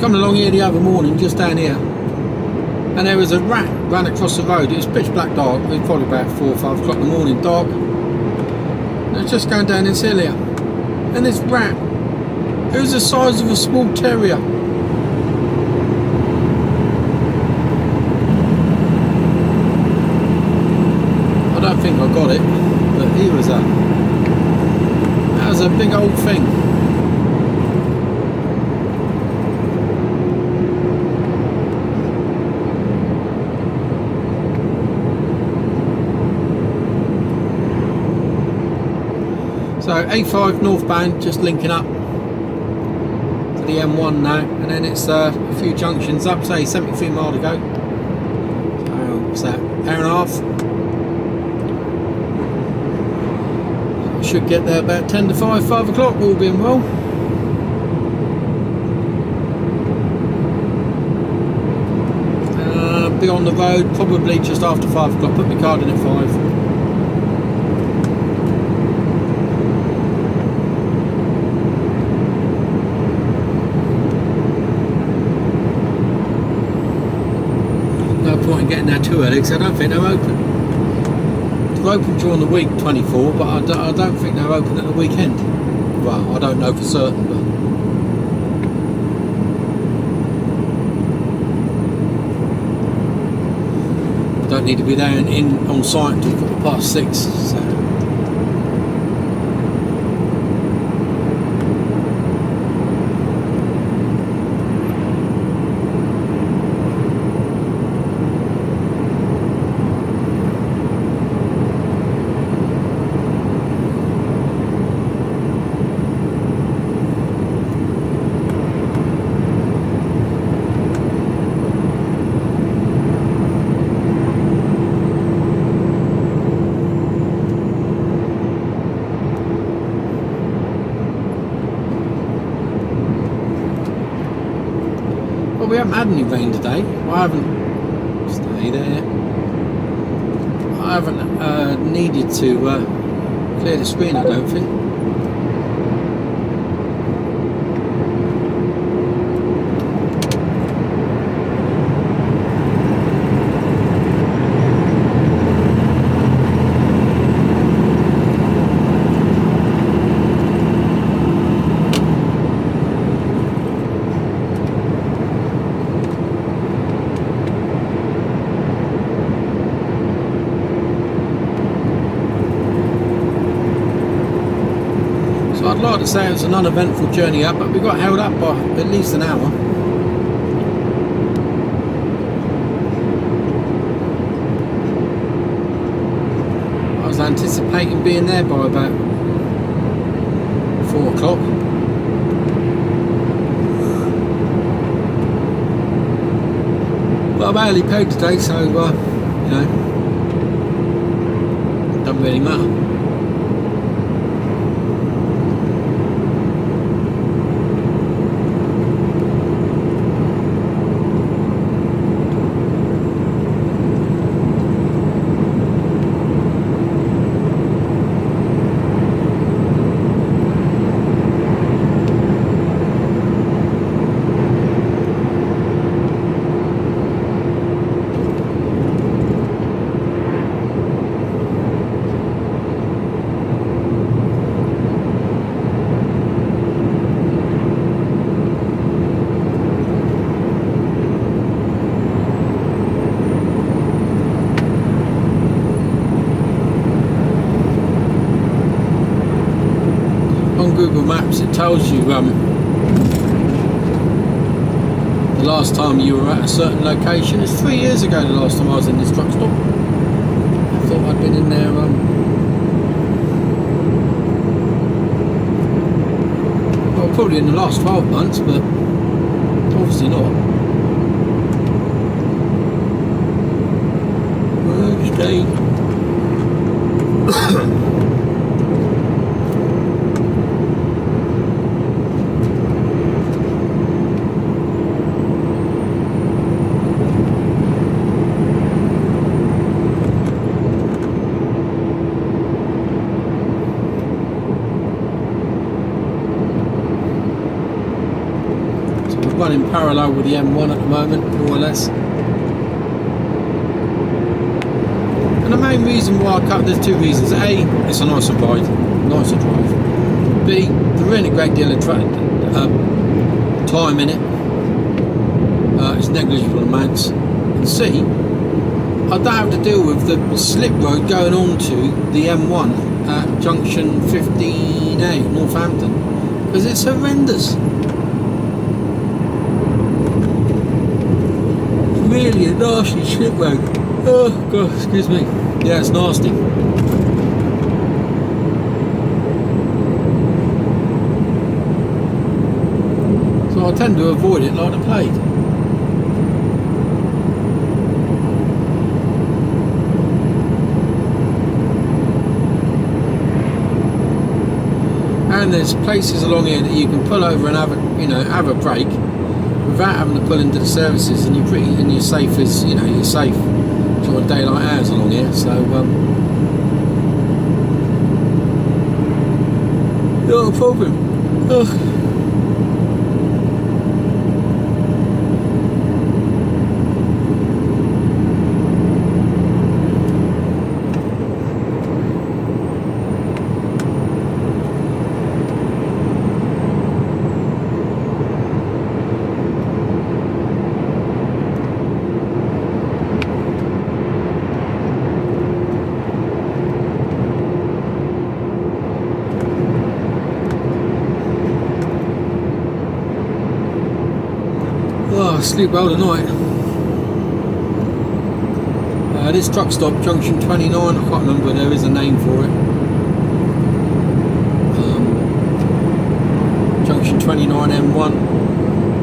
Coming along here the other morning, just down here, and there was a rat ran across the road. It was pitch black dark. It was probably about 4 or 5 o'clock in the morning, dark. And it was just going down this hill here. And this rat, it was the size of a small terrier. I don't think I got it, but that was a big old thing. So A5 northbound, just linking up to the M1 now, and then it's a few junctions up, say 73 mile to go. So what's that? Hour and a half. I should get there about 10 to 5 o'clock, all being well. Be on the road probably just after 5 o'clock. Put my card in at 5. Point in getting there too early because I don't think they're open. They're open during the week, 24, but I don't think they're open at the weekend. Well, I don't know for certain, but I don't need to be there in on site until 6:15. So. We haven't had any rain today. I haven't stay there. I haven't needed to clear the screen, I don't think. So I'd like to say it was an uneventful journey up, but we got held up by at least an hour. I was anticipating being there by about 4 o'clock. But I'm barely paid today, so you know, doesn't really matter. Google Maps, it tells you the last time you were at a certain location. It's 3 years ago the last time I was in this truck stop. I thought I'd been in there well, probably in the last 12 months, but obviously not. Stay. Running parallel with the M1 at the moment, more or less. And the main reason why I cut, there's two reasons. A, it's a nicer ride, nicer drive. B, there ain't a great deal of time in it. It's negligible amounts. And C, I don't have to deal with the slip road going on to the M1 at junction 15A, Northampton, because it's horrendous. Really a nasty slip road. Oh god, excuse me. Yeah, it's nasty. So I tend to avoid it like the plague. And there's places along here that you can pull over and have a, have a break without having to pull into the services, and you're safe as you're safe sort of daylight hours along here. So not a problem. Ugh. Sleep well tonight. This truck stop, junction 29, I can't remember, there is a name for it. Junction 29 M1.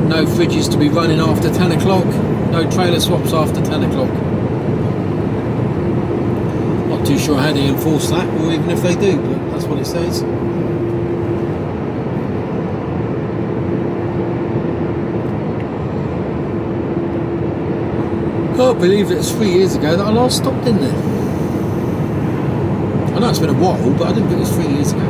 No fridges to be running after 10 o'clock. No trailer swaps after 10 o'clock. Not too sure how they enforce that, or even if they do, but that's what it says. I can't believe it's 3 years ago that I last stopped in there. I know it's been a while, but I didn't think it was 3 years ago.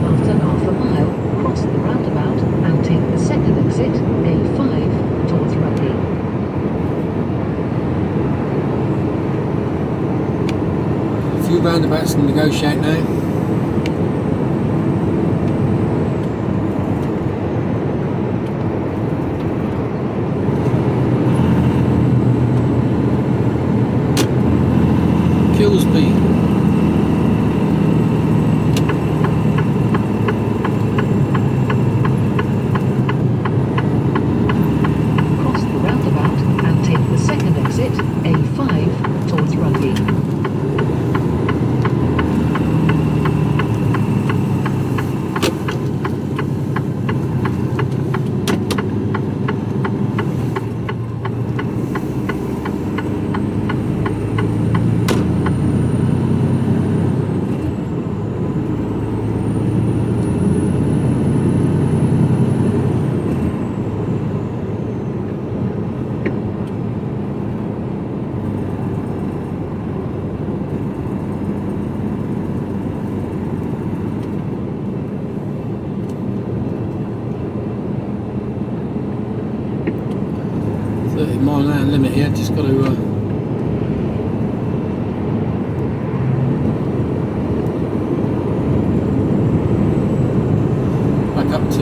After half a mile, cross the roundabout and take the second exit, A5, towards Rugby. Just negotiate now. Kilsby. Cross the roundabout and take the second exit, A5, towards Rugby. Mile an hour limit here, just got to back up to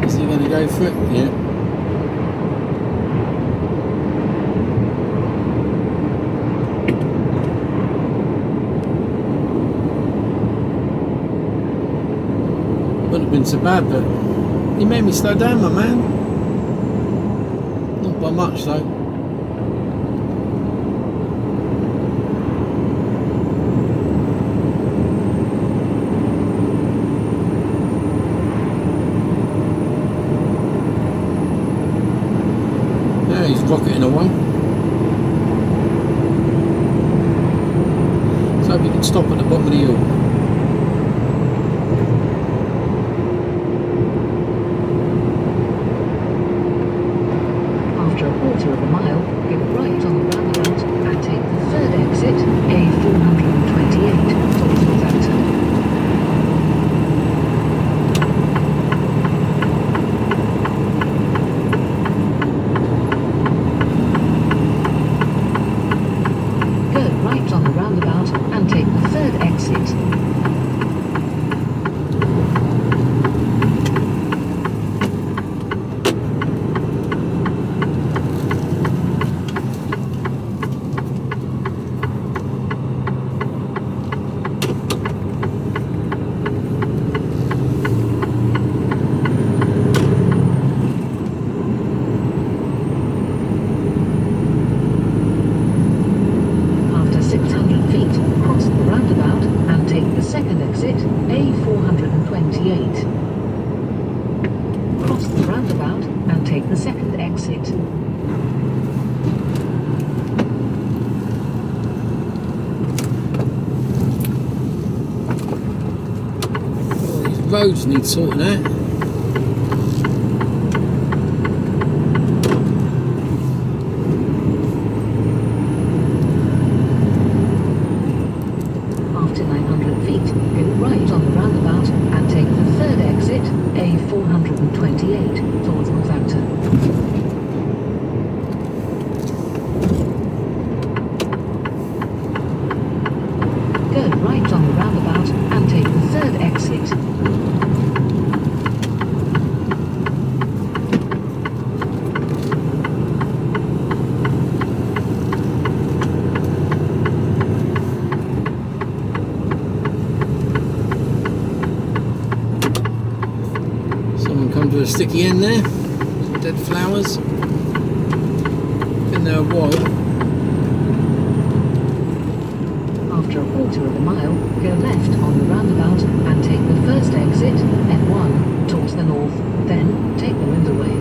is he going to go for it? Yeah. Wouldn't have been so bad, but he made me slow down, my man. Not by much though. Now he's rocketing away. So we can stop at the bottom of the hill. After a quarter of a mile, give right on the roundabout and take the third exit, A428, towards Northampton. Go right on the roundabout and take the third exit. Second exit, A428. Cross the roundabout and take the second exit. Oh, these roads need sorting out. After 900 feet, go right on the roundabout and take the third exit, A428, towards Northampton. Go right on the roundabout and take the third exit. Come to a sticky end there. Some dead flowers. Been there a while. After a quarter of a mile, go left on the roundabout and take the first exit, N1, towards the north, then take the Winderway.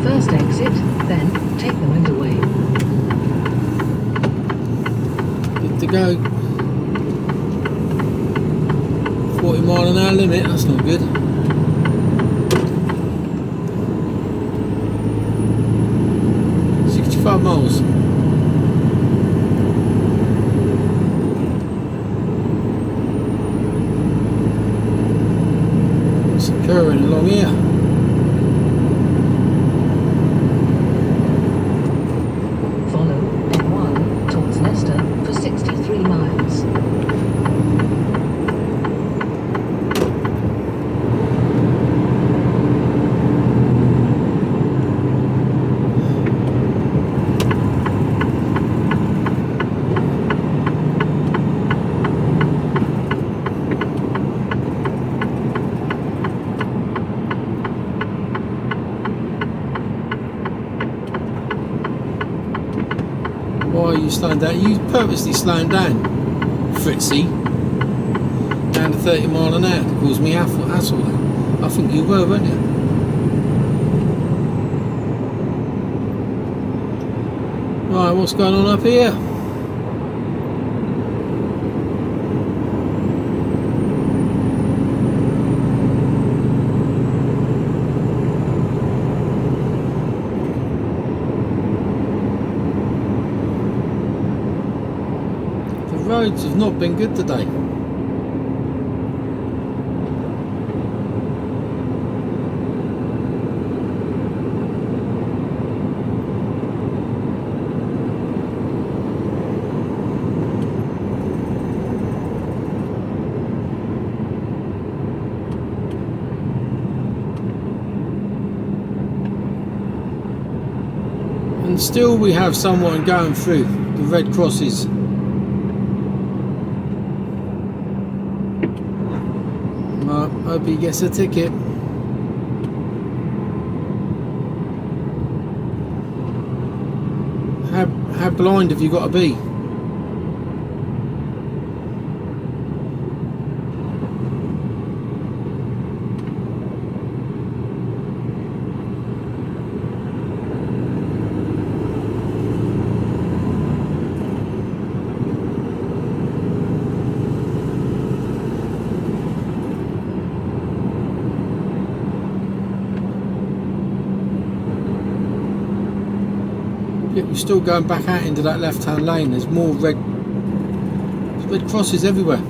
First exit, then take the Winderway. Good to go. 40 mile an hour limit, that's not good. $65 miles. you slowing down? You purposely slowing down, Fritzy, down to 30 mile an hour to cause me hassle. I think you were, weren't you? Right, what's going on up here? The roads have not been good today. And still we have someone going through the red crosses. Well, hope he gets a ticket. How blind have you got to be? We're still going back out into that left-hand lane. There's more red crosses everywhere.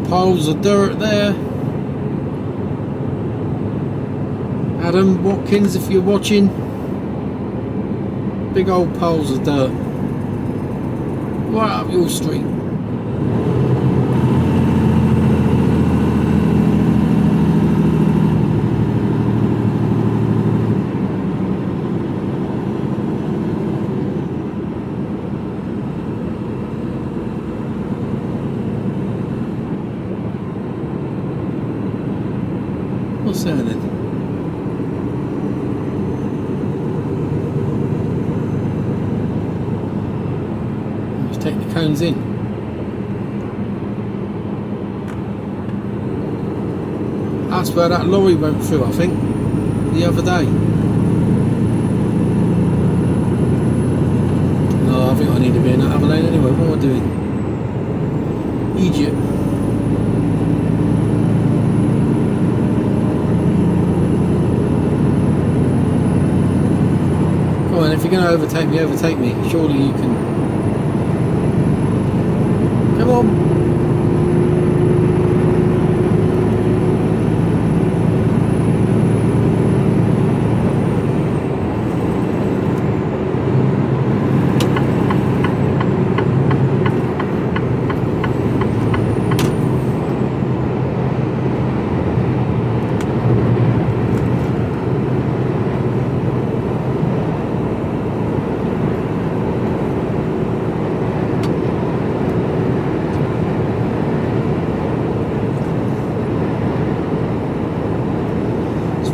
Piles of dirt there. Adam Watkins, if you're watching, big old piles of dirt right up your street. What's that then? Let's take the cones in. That's where that lorry went through, I think, the other day. No, I think I need to be in that other lane anyway. What am I doing? Egypt. And if you're going to overtake me. Surely you can. Come on.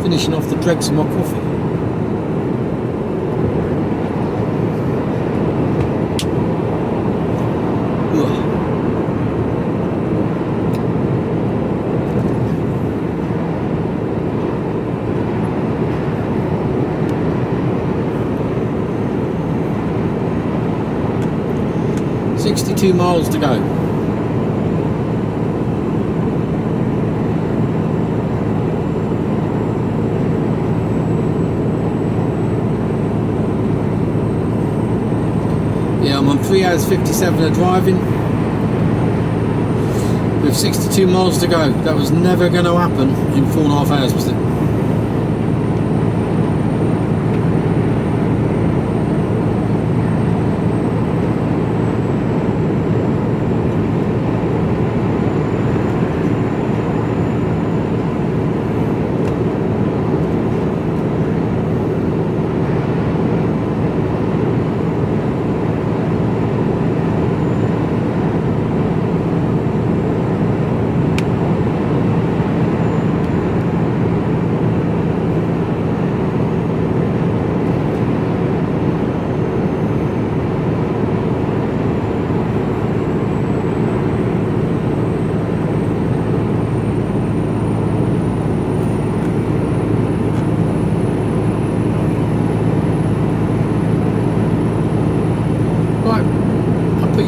Finishing off the dregs of my coffee. Ugh. "62 miles to go." I'm on 3 hours 57 of driving with with 62 miles to go. That was never going to happen in 4.5 hours, was it?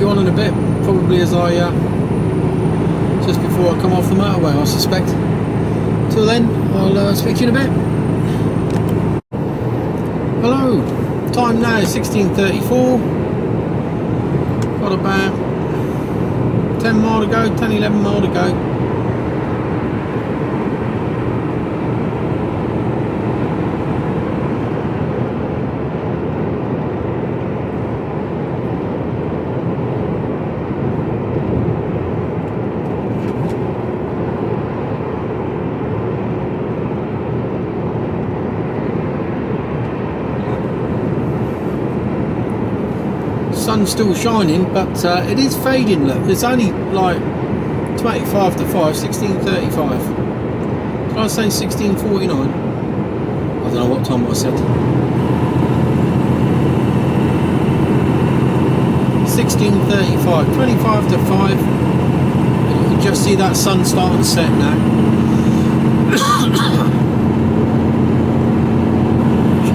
On in a bit, probably as I just before I come off the motorway, I suspect. Till then, I'll speak to you in a bit. Hello, time now is 16:34. Got about 10 mile to go, 11 mile to go. Sun's still shining, but it is fading. Look, it's only like 25 to 5, 16:35. Did I say 16:49? I don't know what time I said. 16:35, 25 to 5. And you can just see that sun starting to set now.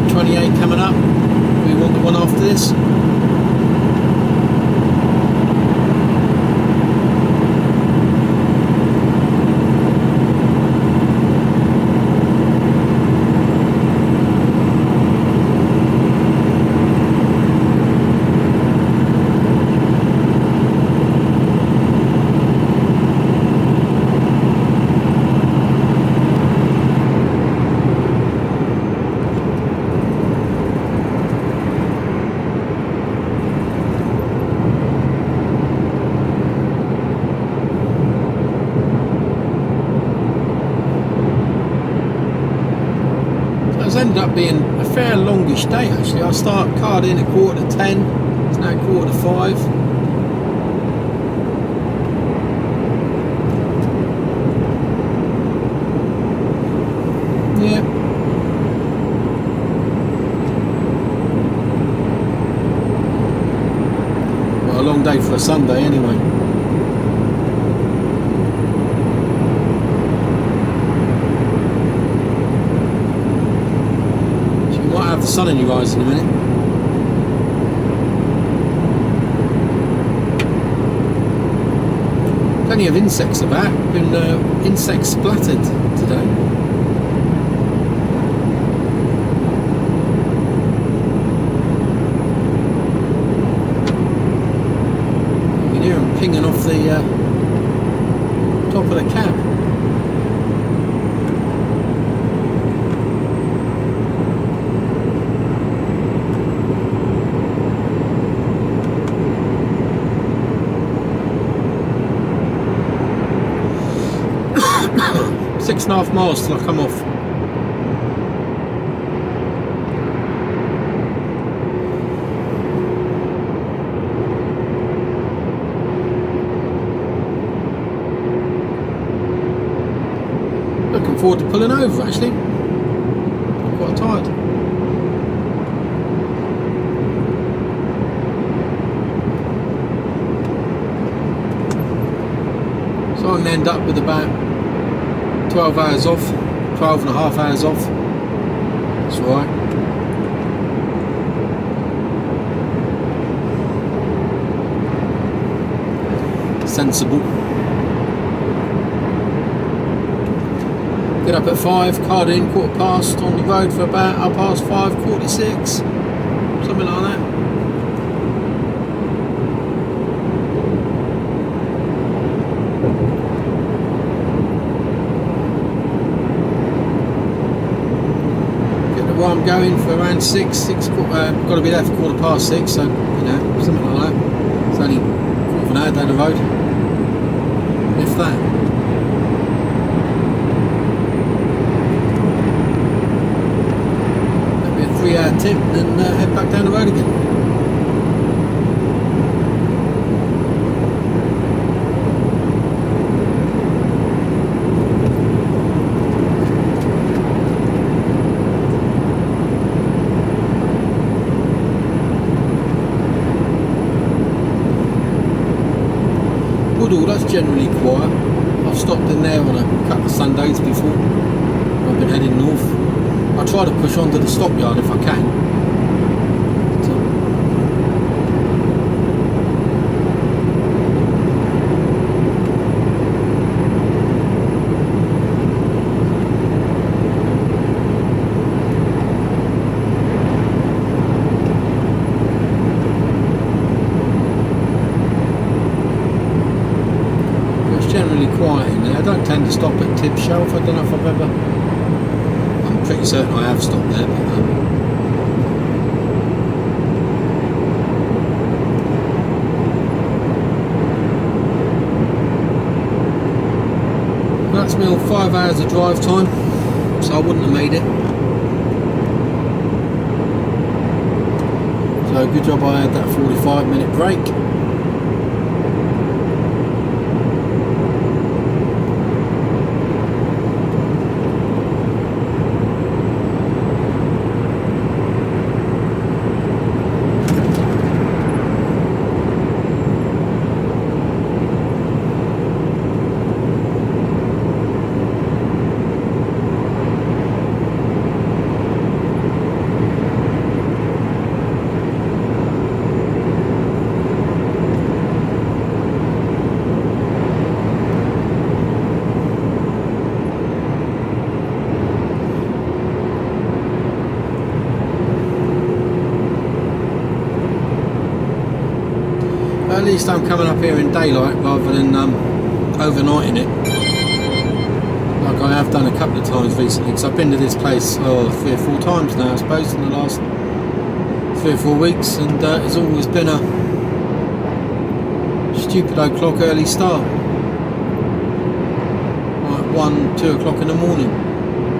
28 coming up. We want the one after this. Ended up being a fair longish day actually. I card in at 9:45. It's now 4:45. Yeah. Well, a long day for a Sunday anyway. The sun in your eyes in a minute. Plenty of insects about. Been insect splattered today. You can hear them pinging off the top of the cab. Six and a half miles till I come off. Looking forward to pulling over actually. I'm quite tired. So I'm going to end up with about 12 hours off, 12 and a half hours off. That's right. Sensible. Get up at 5, card in, 5:15, on the road for about 5:30, 5:46, something like that. where I'm going for around 6, got to be there for 6:15, so, you know, something like that. It's only quarter of an hour down the road, if that. That'll be a 3-hour tip, and then head back down the road again. Woodall, that's generally quiet. I've stopped in there on a couple of Sundays before. I've been heading north. I try to push on to the stockyard if I can. Quiet in there. I don't tend to stop at Tib Shelf. I don't know if I've ever. I'm pretty certain I have stopped there, but that's me on 5 hours of drive time, so I wouldn't have made it. So good job I had that 45-minute break. At least I'm coming up here in daylight rather than overnighting it, like I have done a couple of times recently, because I've been to this place 3 or 4 times now, I suppose, in the last 3 or 4 weeks, and it's always been a stupid o'clock early start, like 1, 2 o'clock in the morning,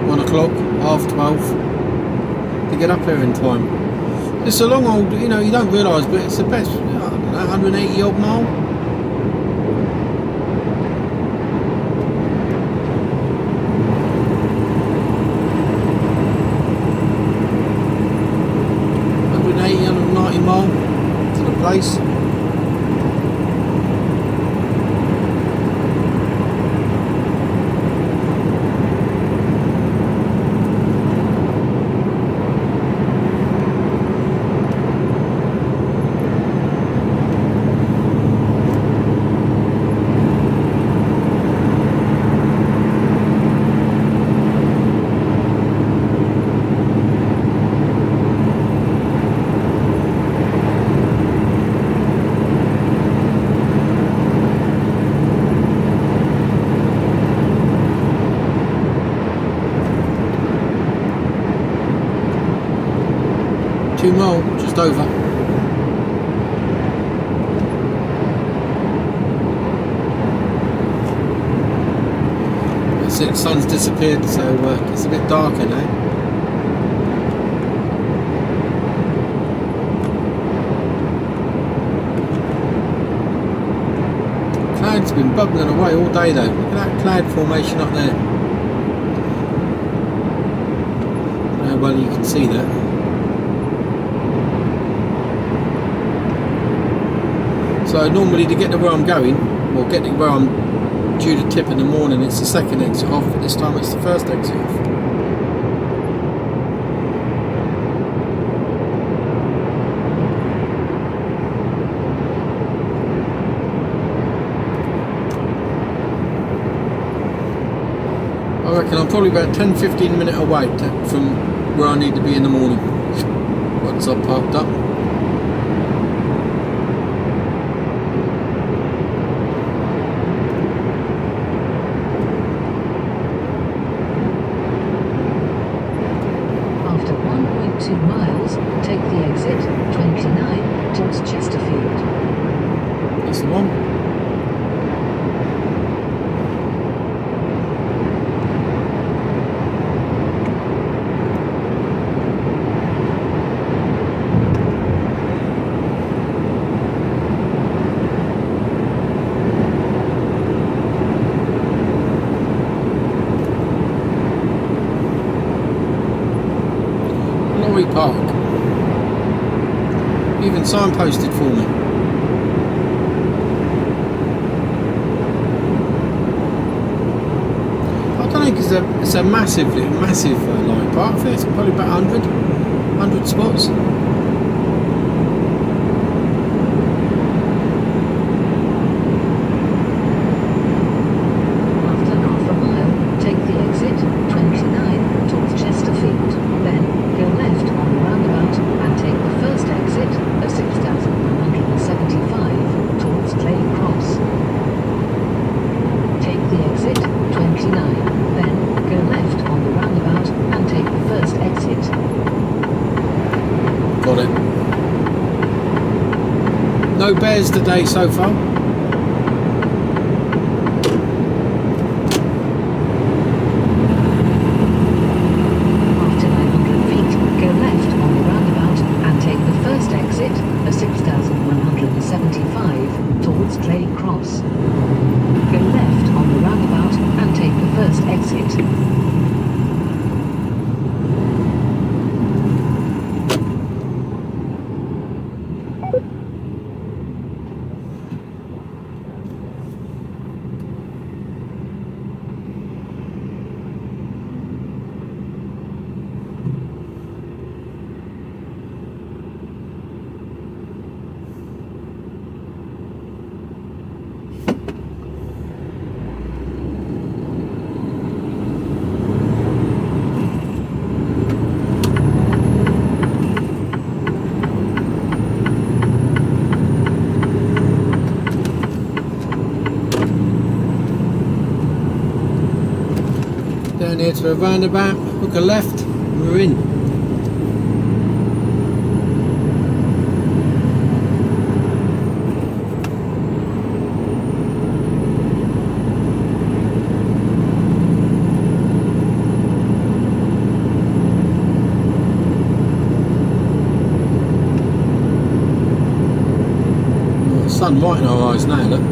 1 o'clock, half 12, to get up here in time. It's a long old, you know, you don't realise, but it's the best, 180 odd mile. Mile to the place. Mile, just over. That's it, sun's disappeared, so it's a bit darker now. Cloud's been bubbling away all day though. Look at that cloud formation up there. How well you can see that. So normally to get to where I'm going, or get to where I'm due to tip in the morning, it's the second exit off, but this time it's the first exit off. I reckon I'm probably about 10-15 minutes away from where I need to be in the morning, once I've parked up. After 1 2 miles, take the exit 29 towards Chesterfield. That's the one. Park. Even signposted for me. I don't think it's a massive lorry park. I think it's probably about 100 spots. After half a mile, take the exit 29 towards Chesterfield. Then go left on the roundabout and take the first exit of 6175 towards Clay Cross. Take the exit 29, then go left on the roundabout and take the first exit. Got it. No bears today so far. After 900 feet, go left on the roundabout and take the first exit of 6175 towards Clay Cross. Go left on the roundabout and take the first exit. Down here to the roundabout, hook a left, and we're in. Oh, sun right in our eyes now, look.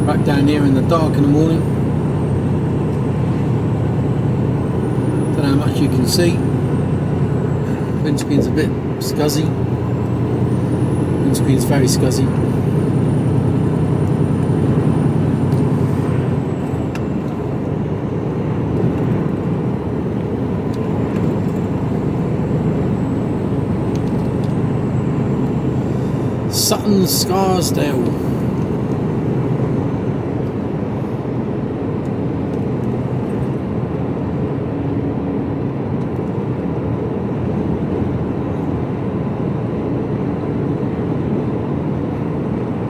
Back down here in the dark in the morning. Don't know how much you can see. Windscreen's a bit scuzzy. Windscreen's very scuzzy. Sutton Scarsdale.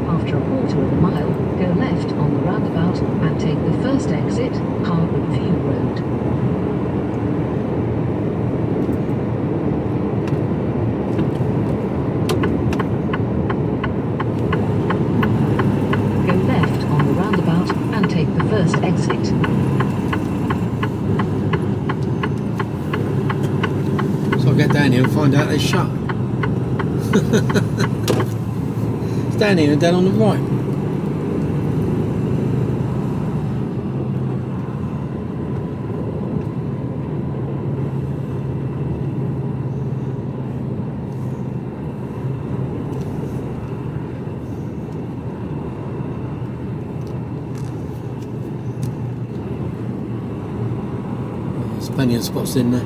After a quarter of a mile, go left on the roundabout and take the first exit, Harwood View Road. Go left on the roundabout and take the first exit. So I'll get down here and find out they're shut. It's down here and down on the right. There's plenty of spots in there.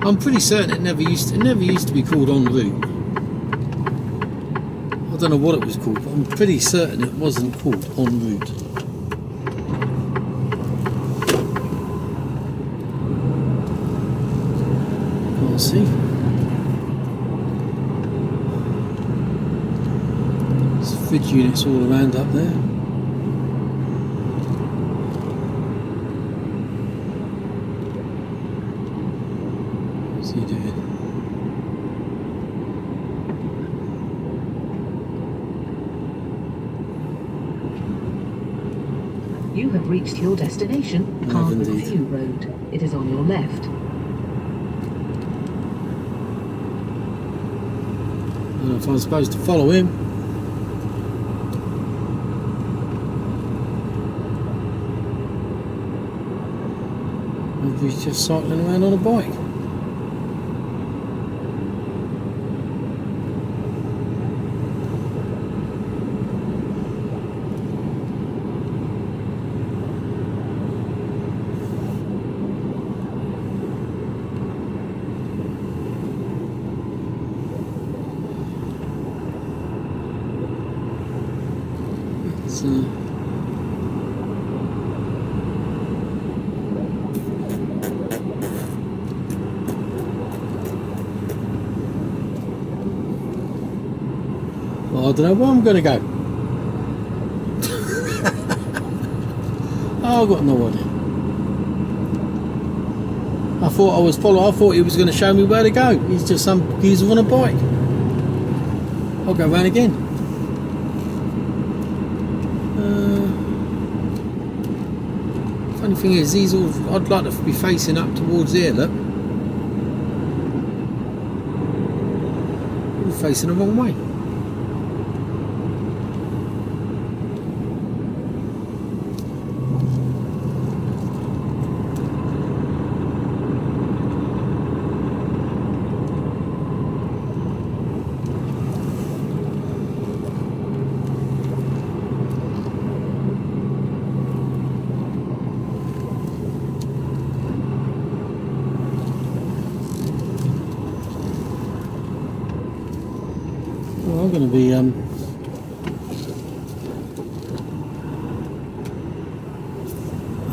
I'm pretty certain it never used to be called en route. I don't don't know what it was called, but I'm pretty certain it wasn't called En Route. Can't see. There's fridge units all around up there. What's he doing? You have reached your destination, Harbour View Road. It is on your left. I don't know if I'm supposed to follow him. Or if he's just cycling around on a bike. Well, I don't know where I'm going to go. I've got no idea. I thought he was going to show me where to go. He's just some geezer on a bike. I'll go round again. Funny thing is, I'd like to be facing up towards here, look. We're facing the wrong way. I'm going to be I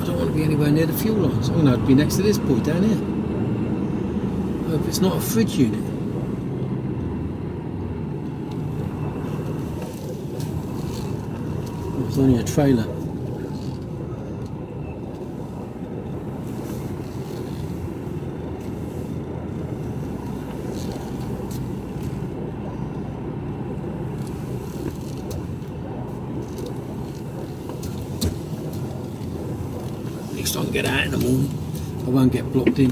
don't want to be anywhere near the fuel lines. I'm going to be next to this boy down here. I hope it's not a fridge unit. It's only a trailer. At least I can get out in the morning. I won't get blocked in.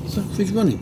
Is that fridge running?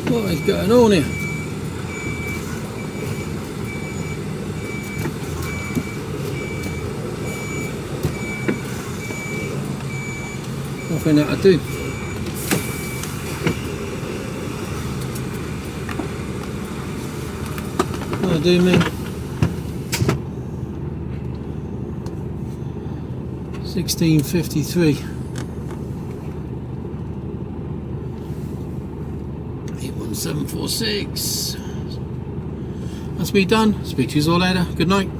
What is going on here? Nothing that I do. What I do, man. 16:53. 81746. That's me done. Speak to you all later. Good night.